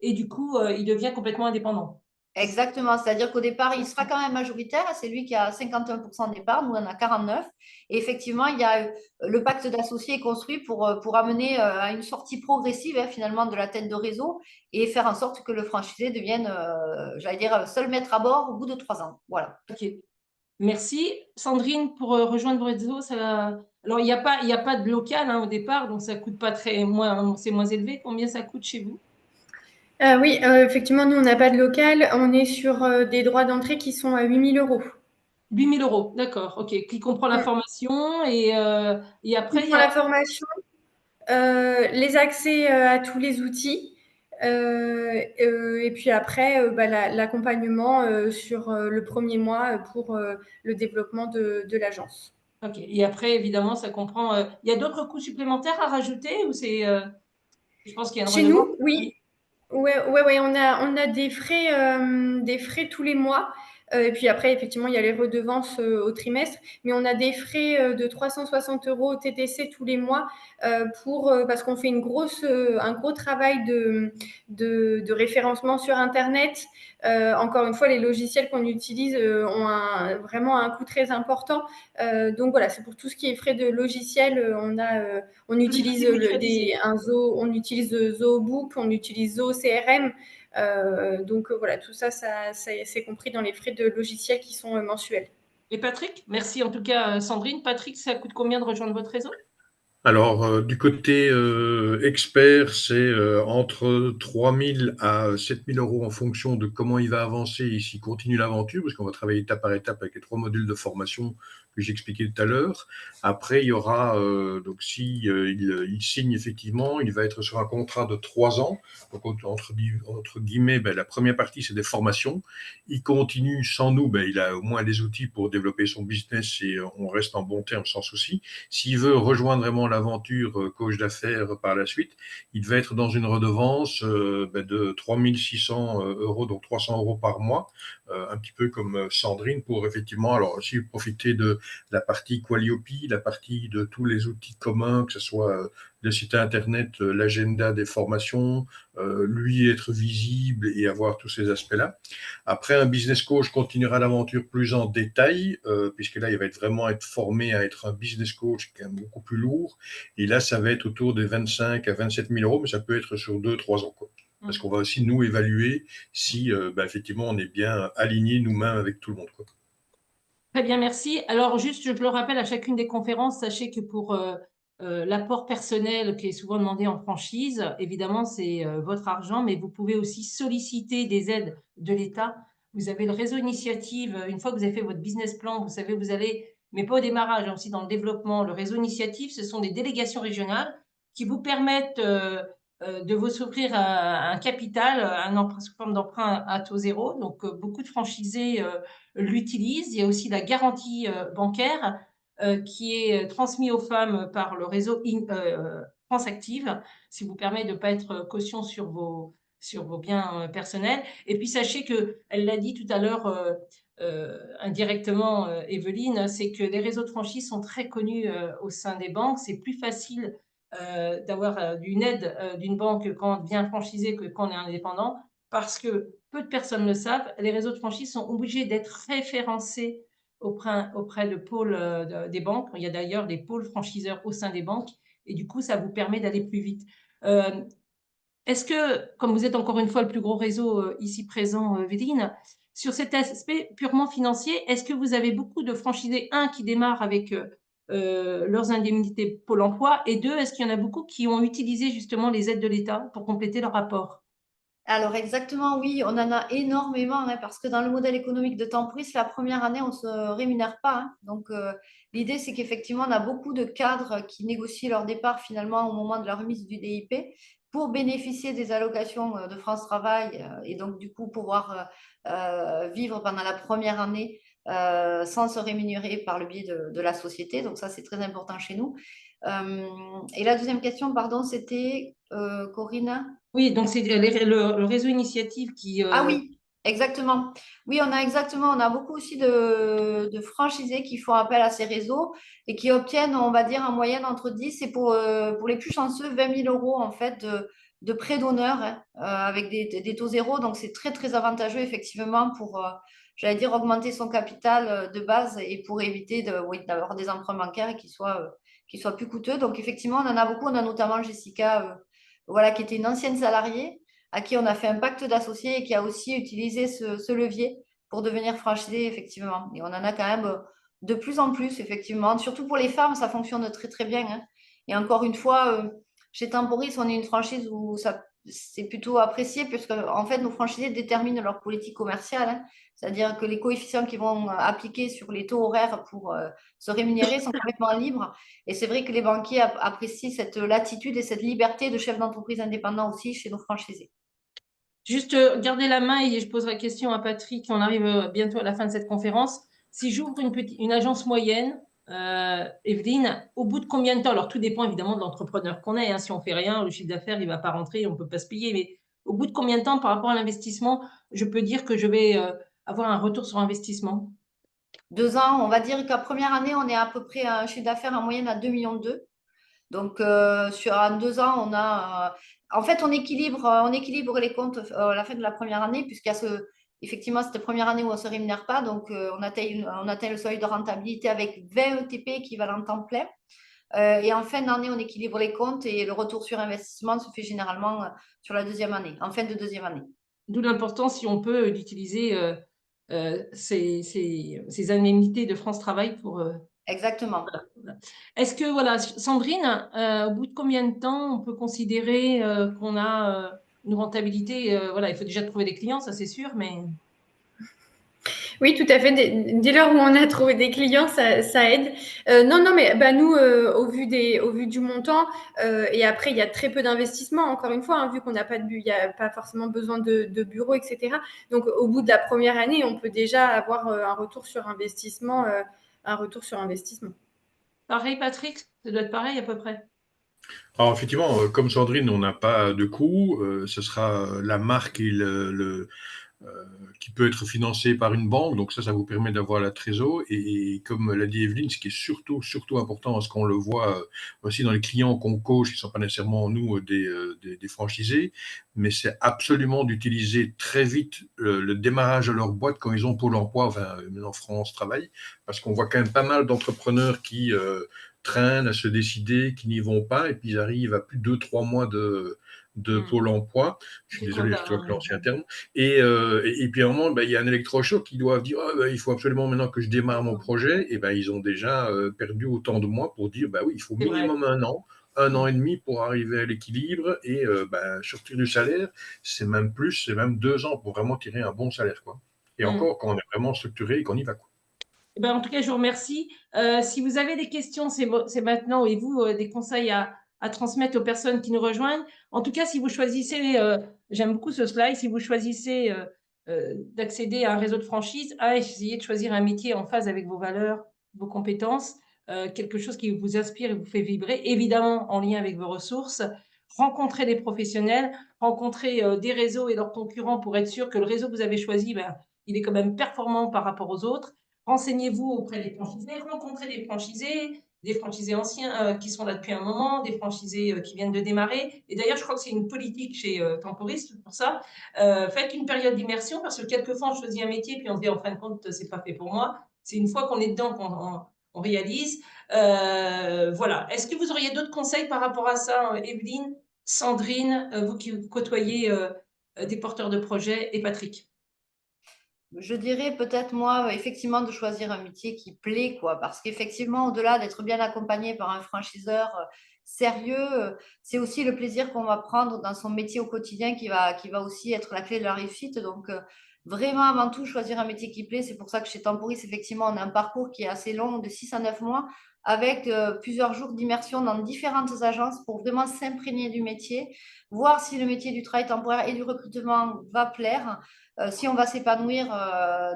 et du coup, il devient complètement indépendant. Exactement, c'est-à-dire qu'au départ, il sera quand même majoritaire, c'est lui qui a 51% des parts, nous on en a 49. Et effectivement, il y a le pacte d'associés construit pour amener à une sortie progressive finalement de la tête de réseau et faire en sorte que le franchisé devienne, j'allais dire, seul maître à bord au bout de 3 ans. Voilà. Ok. Merci. Sandrine, pour rejoindre vos réseaux, alors il y a pas de local au départ, donc ça coûte pas c'est moins élevé. Combien ça coûte chez vous? Oui, effectivement, nous, on n'a pas de local. On est sur des droits d'entrée qui sont à 8 000 euros. 8 000 euros, d'accord, ok. Qui comprend la Mm. formation et après, il y Pour a. la formation, les accès à tous les outils. Et puis après, l'accompagnement sur le premier mois pour le développement de l'agence. Ok. Et après, évidemment, ça comprend. Il y a d'autres coûts supplémentaires à rajouter ou je pense qu'il y a une Chez redevance. nous, oui. Ouais, on a des frais tous les mois. Et puis après, effectivement, il y a les redevances au trimestre, mais on a des frais de 360 euros au TTC tous les mois parce qu'on fait un gros travail de référencement sur Internet. Encore une fois, les logiciels qu'on utilise ont vraiment un coût très important. Donc voilà, c'est pour tout ce qui est frais de logiciel, on utilise on utilise ZooBook, on utilise ZooCRM. Donc voilà, tout ça, c'est compris dans les frais de logiciel qui sont mensuels. Et Patrick, merci en tout cas, Sandrine. Patrick, ça coûte combien de rejoindre votre réseau? Alors, du côté expert, c'est entre 3 000 à 7 000 euros en fonction de comment il va avancer et s'il continue l'aventure, parce qu'on va travailler étape par étape avec les 3 modules de formation que j'expliquais tout à l'heure. Après, il y aura, donc si il signe effectivement, il va être sur un contrat de 3 ans. Donc, entre guillemets, la première partie, c'est des formations. Il continue sans nous, il a au moins les outils pour développer son business et on reste en bon terme sans souci. S'il veut rejoindre vraiment l'aventure coach d'affaires par la suite, il va être dans une redevance de 3 600 euros, donc 300 euros par mois, un petit peu comme Sandrine, pour effectivement, alors aussi profiter de la partie Qualiope, la partie de tous les outils communs, que ce soit le site internet, l'agenda des formations, lui être visible et avoir tous ces aspects-là. Après, un business coach continuera l'aventure plus en détail, puisque là, il va vraiment être formé à être un business coach qui est beaucoup plus lourd. Et là, ça va être autour de 25 à 27 000 euros, mais ça peut être sur 2-3 ans, quoi. Parce qu'on va aussi nous évaluer si effectivement on est bien aligné nous-mêmes avec tout le monde, quoi. Très bien, merci. Alors, juste, je le rappelle à chacune des conférences, sachez que pour l'apport personnel qui est souvent demandé en franchise, évidemment, c'est votre argent, mais vous pouvez aussi solliciter des aides de l'État. Vous avez le réseau initiative, une fois que vous avez fait votre business plan, vous savez, vous allez, mais pas au démarrage, aussi dans le développement. Le réseau initiative, ce sont des délégations régionales qui vous permettent de vous offrir un capital, un emprunt sous forme d'emprunt à taux zéro. Donc, beaucoup de franchisés l'utilisent. Il y a aussi la garantie bancaire qui est transmis aux femmes par le réseau France Active, ce qui vous permet de ne pas être caution sur vos biens personnels. Et puis, sachez que, elle l'a dit tout à l'heure indirectement, Evelyne, c'est que les réseaux de franchise sont très connus au sein des banques. C'est plus facile d'avoir une aide d'une banque quand on devient franchisé que quand on est indépendant, parce que peu de personnes le savent, les réseaux de franchise sont obligés d'être référencés auprès de pôles des banques. Il y a d'ailleurs des pôles franchiseurs au sein des banques et du coup, ça vous permet d'aller plus vite. Est-ce que, comme vous êtes encore une fois le plus gros réseau ici présent, Véline, sur cet aspect purement financier, est-ce que vous avez beaucoup de franchisés, un, qui démarrent avec leurs indemnités Pôle emploi, et deux, est-ce qu'il y en a beaucoup qui ont utilisé justement les aides de l'État pour compléter leur rapport? Alors exactement, oui, on en a énormément, hein, parce que dans le modèle économique de Tempris, la première année, on ne se rémunère pas, hein. Donc l'idée, c'est qu'effectivement, on a beaucoup de cadres qui négocient leur départ finalement au moment de la remise du DIP pour bénéficier des allocations de France Travail et donc du coup pouvoir vivre pendant la première année sans se rémunérer par le biais de la société. Donc ça, c'est très important chez nous. Et la deuxième question, pardon, c'était Corinne? Oui, donc c'est le réseau initiative qui… Ah oui, exactement. Oui, on a beaucoup aussi de franchisés qui font appel à ces réseaux et qui obtiennent, on va dire, en moyenne entre 10 et pour les plus chanceux, 20 000 euros en fait de prêts d'honneur, hein, avec des taux zéro. Donc, c'est très, très avantageux effectivement pour, j'allais dire, augmenter son capital de base et pour éviter oui, d'avoir des emprunts bancaires et qui soient plus coûteux. Donc, effectivement, on en a beaucoup. On a notamment Jessica, voilà, qui était une ancienne salariée à qui on a fait un pacte d'associés et qui a aussi utilisé ce levier pour devenir franchisé, effectivement. Et on en a quand même de plus en plus, effectivement. Surtout pour les femmes, ça fonctionne très, très bien, hein. Et encore une fois, chez Temporis, on est une franchise où c'est plutôt apprécié, puisque en fait, nos franchisés déterminent leur politique commerciale, hein. C'est-à-dire que les coefficients qu'ils vont appliquer sur les taux horaires pour se rémunérer sont complètement libres. Et c'est vrai que les banquiers apprécient cette latitude et cette liberté de chef d'entreprise indépendant aussi chez nos franchisés. Juste gardez la main et je poserai la question à Patrick. On arrive bientôt à la fin de cette conférence. Si j'ouvre une agence moyenne, Evelyne, au bout de combien de temps? Alors, tout dépend évidemment de l'entrepreneur qu'on est, hein. Si on fait rien, le chiffre d'affaires, il ne va pas rentrer, on ne peut pas se payer. Mais au bout de combien de temps par rapport à l'investissement, je peux dire que je vais avoir un retour sur investissement? 2 ans, on va dire qu'à première année, on est à peu près à un chiffre d'affaires en moyenne à 2,2 millions. Donc, sur 2 ans, en fait, on équilibre les comptes à la fin de la première année, puisqu'il y a effectivement, cette première année où on ne se rémunère pas. Donc, on atteint le seuil de rentabilité avec 20 ETP équivalent temps plein. Et en fin d'année, on équilibre les comptes et le retour sur investissement se fait généralement sur la deuxième année, en fin de deuxième année. D'où l'importance, si on peut, d'utiliser ces indemnités de France Travail pour… Exactement. voilà. Est-ce que, voilà, Sandrine, au bout de combien de temps on peut considérer qu'on a une rentabilité voilà, il faut déjà trouver des clients, ça c'est sûr, mais… Oui, tout à fait. Dès lors où on a trouvé des clients, ça aide. Non, non, mais bah, nous, au vu du montant, et après, il y a très peu d'investissement, encore une fois, hein, vu qu'on n'a pas il n'y a pas forcément besoin de bureau, etc. Donc, au bout de la première année, on peut déjà avoir un retour sur investissement. Pareil, Patrick, ça doit être pareil à peu près. Alors effectivement, comme Sandrine, on n'a pas de coût, ce sera la marque et euh, qui peut être financé par une banque, donc ça vous permet d'avoir la trésor. Et comme l'a dit Evelyne, ce qui est surtout important, parce qu'on le voit aussi dans les clients qu'on coach, qui ne sont pas nécessairement nous des franchisés, mais c'est absolument d'utiliser très vite le démarrage de leur boîte quand ils ont Pôle emploi, enfin maintenant France Travail, parce qu'on voit quand même pas mal d'entrepreneurs qui traînent à se décider, qui n'y vont pas, et puis ils arrivent à plus de 2-3 mois de Pôle emploi. Je suis désolé, je dois l'ancien terme. Et puis à un moment, il y a un électrochoc qui doit dire il faut absolument maintenant que je démarre mon projet. Et ils ont déjà perdu autant de mois pour dire oui, il faut minimum un an et demi pour arriver à l'équilibre et sortir du salaire. C'est même plus, c'est même 2 ans pour vraiment tirer un bon salaire, quoi. Et encore, quand on est vraiment structuré et qu'on y va, quoi. En tout cas, je vous remercie. Si vous avez des questions, c'est maintenant, et vous, des conseils à transmettre aux personnes qui nous rejoignent. En tout cas, si vous choisissez, j'aime beaucoup ce slide, si vous choisissez d'accéder à un réseau de franchise, essayez de choisir un métier en phase avec vos valeurs, vos compétences, quelque chose qui vous inspire et vous fait vibrer, évidemment en lien avec vos ressources. Rencontrez des professionnels, rencontrez des réseaux et leurs concurrents pour être sûr que le réseau que vous avez choisi, il est quand même performant par rapport aux autres. Renseignez-vous auprès des franchisés, rencontrez des franchisés anciens qui sont là depuis un moment, des franchisés qui viennent de démarrer. Et d'ailleurs, je crois que c'est une politique chez Temporis pour ça. Faites une période d'immersion parce que quelquefois, on choisit un métier puis on se dit en fin de compte, c'est pas fait pour moi. C'est une fois qu'on est dedans qu'on réalise. Voilà. Est-ce que vous auriez d'autres conseils par rapport à ça, Evelyne, Sandrine, vous qui côtoyez des porteurs de projets, et Patrick? Je dirais peut-être, moi, effectivement, de choisir un métier qui plaît, quoi. Parce qu'effectivement, au-delà d'être bien accompagné par un franchiseur sérieux, c'est aussi le plaisir qu'on va prendre dans son métier au quotidien qui va aussi être la clé de la réussite. Donc, vraiment, avant tout, choisir un métier qui plaît. C'est pour ça que chez Temporis, effectivement, on a un parcours qui est assez long, de 6 à 9 mois, avec plusieurs jours d'immersion dans différentes agences pour vraiment s'imprégner du métier, voir si le métier du travail temporaire et du recrutement va plaire. Si on va s'épanouir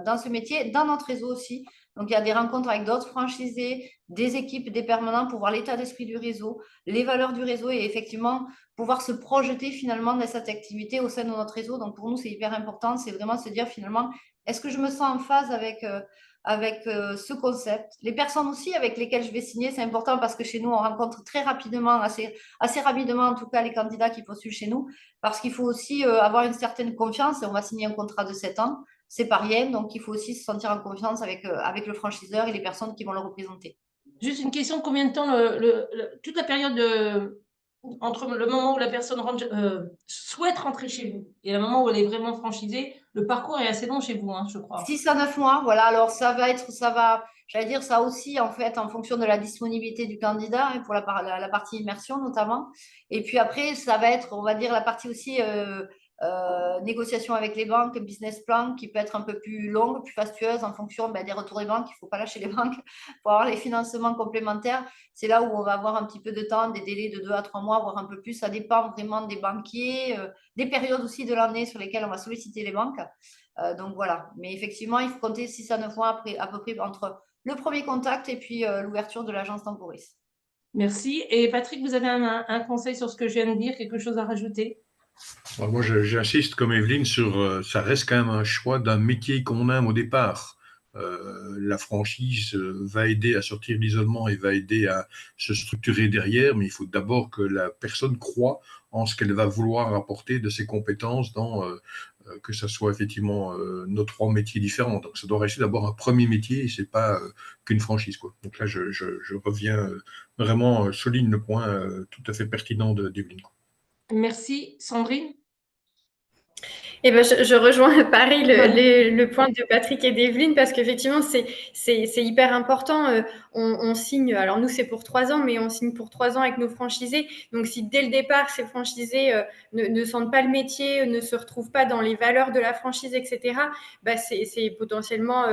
dans ce métier, dans notre réseau aussi. Donc, il y a des rencontres avec d'autres franchisés, des équipes, des permanents pour voir l'état d'esprit du réseau, les valeurs du réseau et effectivement pouvoir se projeter finalement dans cette activité au sein de notre réseau. Donc, pour nous, c'est hyper important. C'est vraiment se dire finalement, est-ce que je me sens en phase avec ce concept? Les personnes aussi avec lesquelles je vais signer, c'est important parce que chez nous, on rencontre très rapidement, assez rapidement en tout cas, les candidats qui postulent chez nous parce qu'il faut aussi avoir une certaine confiance et on va signer un contrat de 7 ans. C'est pas rien, donc il faut aussi se sentir en confiance avec le franchiseur et les personnes qui vont le représenter. Juste une question, combien de temps, toute la période entre le moment où la personne souhaite rentrer chez vous et le moment où elle est vraiment franchisée, le parcours est assez long chez vous, je crois. 6 à 9 mois, voilà. Alors j'allais dire ça aussi en fait en fonction de la disponibilité du candidat pour la partie immersion notamment. Et puis après, ça va être, on va dire, la partie aussi négociation avec les banques, business plan qui peut être un peu plus longue, plus fastueuse en fonction des retours des banques. Il ne faut pas lâcher les banques pour avoir les financements complémentaires. C'est là où on va avoir un petit peu de temps, des délais de 2 à 3 mois, voire un peu plus. Ça dépend vraiment des banquiers, des périodes aussi de l'année sur lesquelles on va solliciter les banques. Donc voilà. Mais effectivement, il faut compter 6 à 9 mois après, à peu près entre le premier contact et puis l'ouverture de l'agence Temporis. Merci. Et Patrick, vous avez un conseil sur ce que je viens de dire, quelque chose à rajouter? Alors moi, j'insiste comme Evelyne sur ça reste quand même un choix d'un métier qu'on aime au départ. La franchise va aider à sortir de l'isolement et va aider à se structurer derrière, mais il faut d'abord que la personne croie en ce qu'elle va vouloir apporter de ses compétences dans que ça soit effectivement nos 3 métiers différents. Donc ça doit rester d'abord un premier métier et c'est pas qu'une franchise, quoi. Donc là, je reviens vraiment souligne le point tout à fait pertinent d'Evelyne. Merci. Sandrine? Eh ben, je rejoins pareil le point de Patrick et d'Evelyne parce qu'effectivement, c'est hyper important. On signe, alors nous, c'est pour 3 ans, mais on signe pour 3 ans avec nos franchisés. Donc, si dès le départ, ces franchisés ne sentent pas le métier, ne se retrouvent pas dans les valeurs de la franchise, etc., c'est potentiellement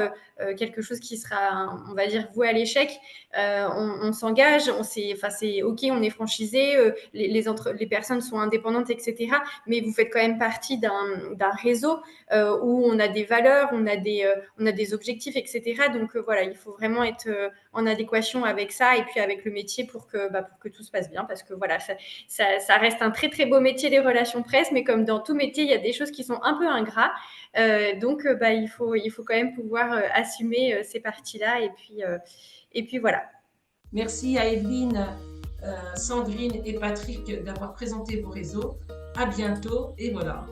quelque chose qui sera, on va dire, voué à l'échec. On s'engage, c'est OK, on est franchisé, les personnes sont indépendantes, etc., mais vous faites quand même partie d'un réseau où on a des valeurs, on a des objectifs, etc. Donc voilà, il faut vraiment être en adéquation avec ça et puis avec le métier pour que tout se passe bien parce que voilà, ça reste un très très beau métier les relations presse, mais comme dans tout métier, il y a des choses qui sont un peu ingrats. Donc il faut quand même pouvoir assumer ces parties-là et puis voilà. Merci à Evelyne, Sandrine et Patrick d'avoir présenté vos réseaux. À bientôt et voilà.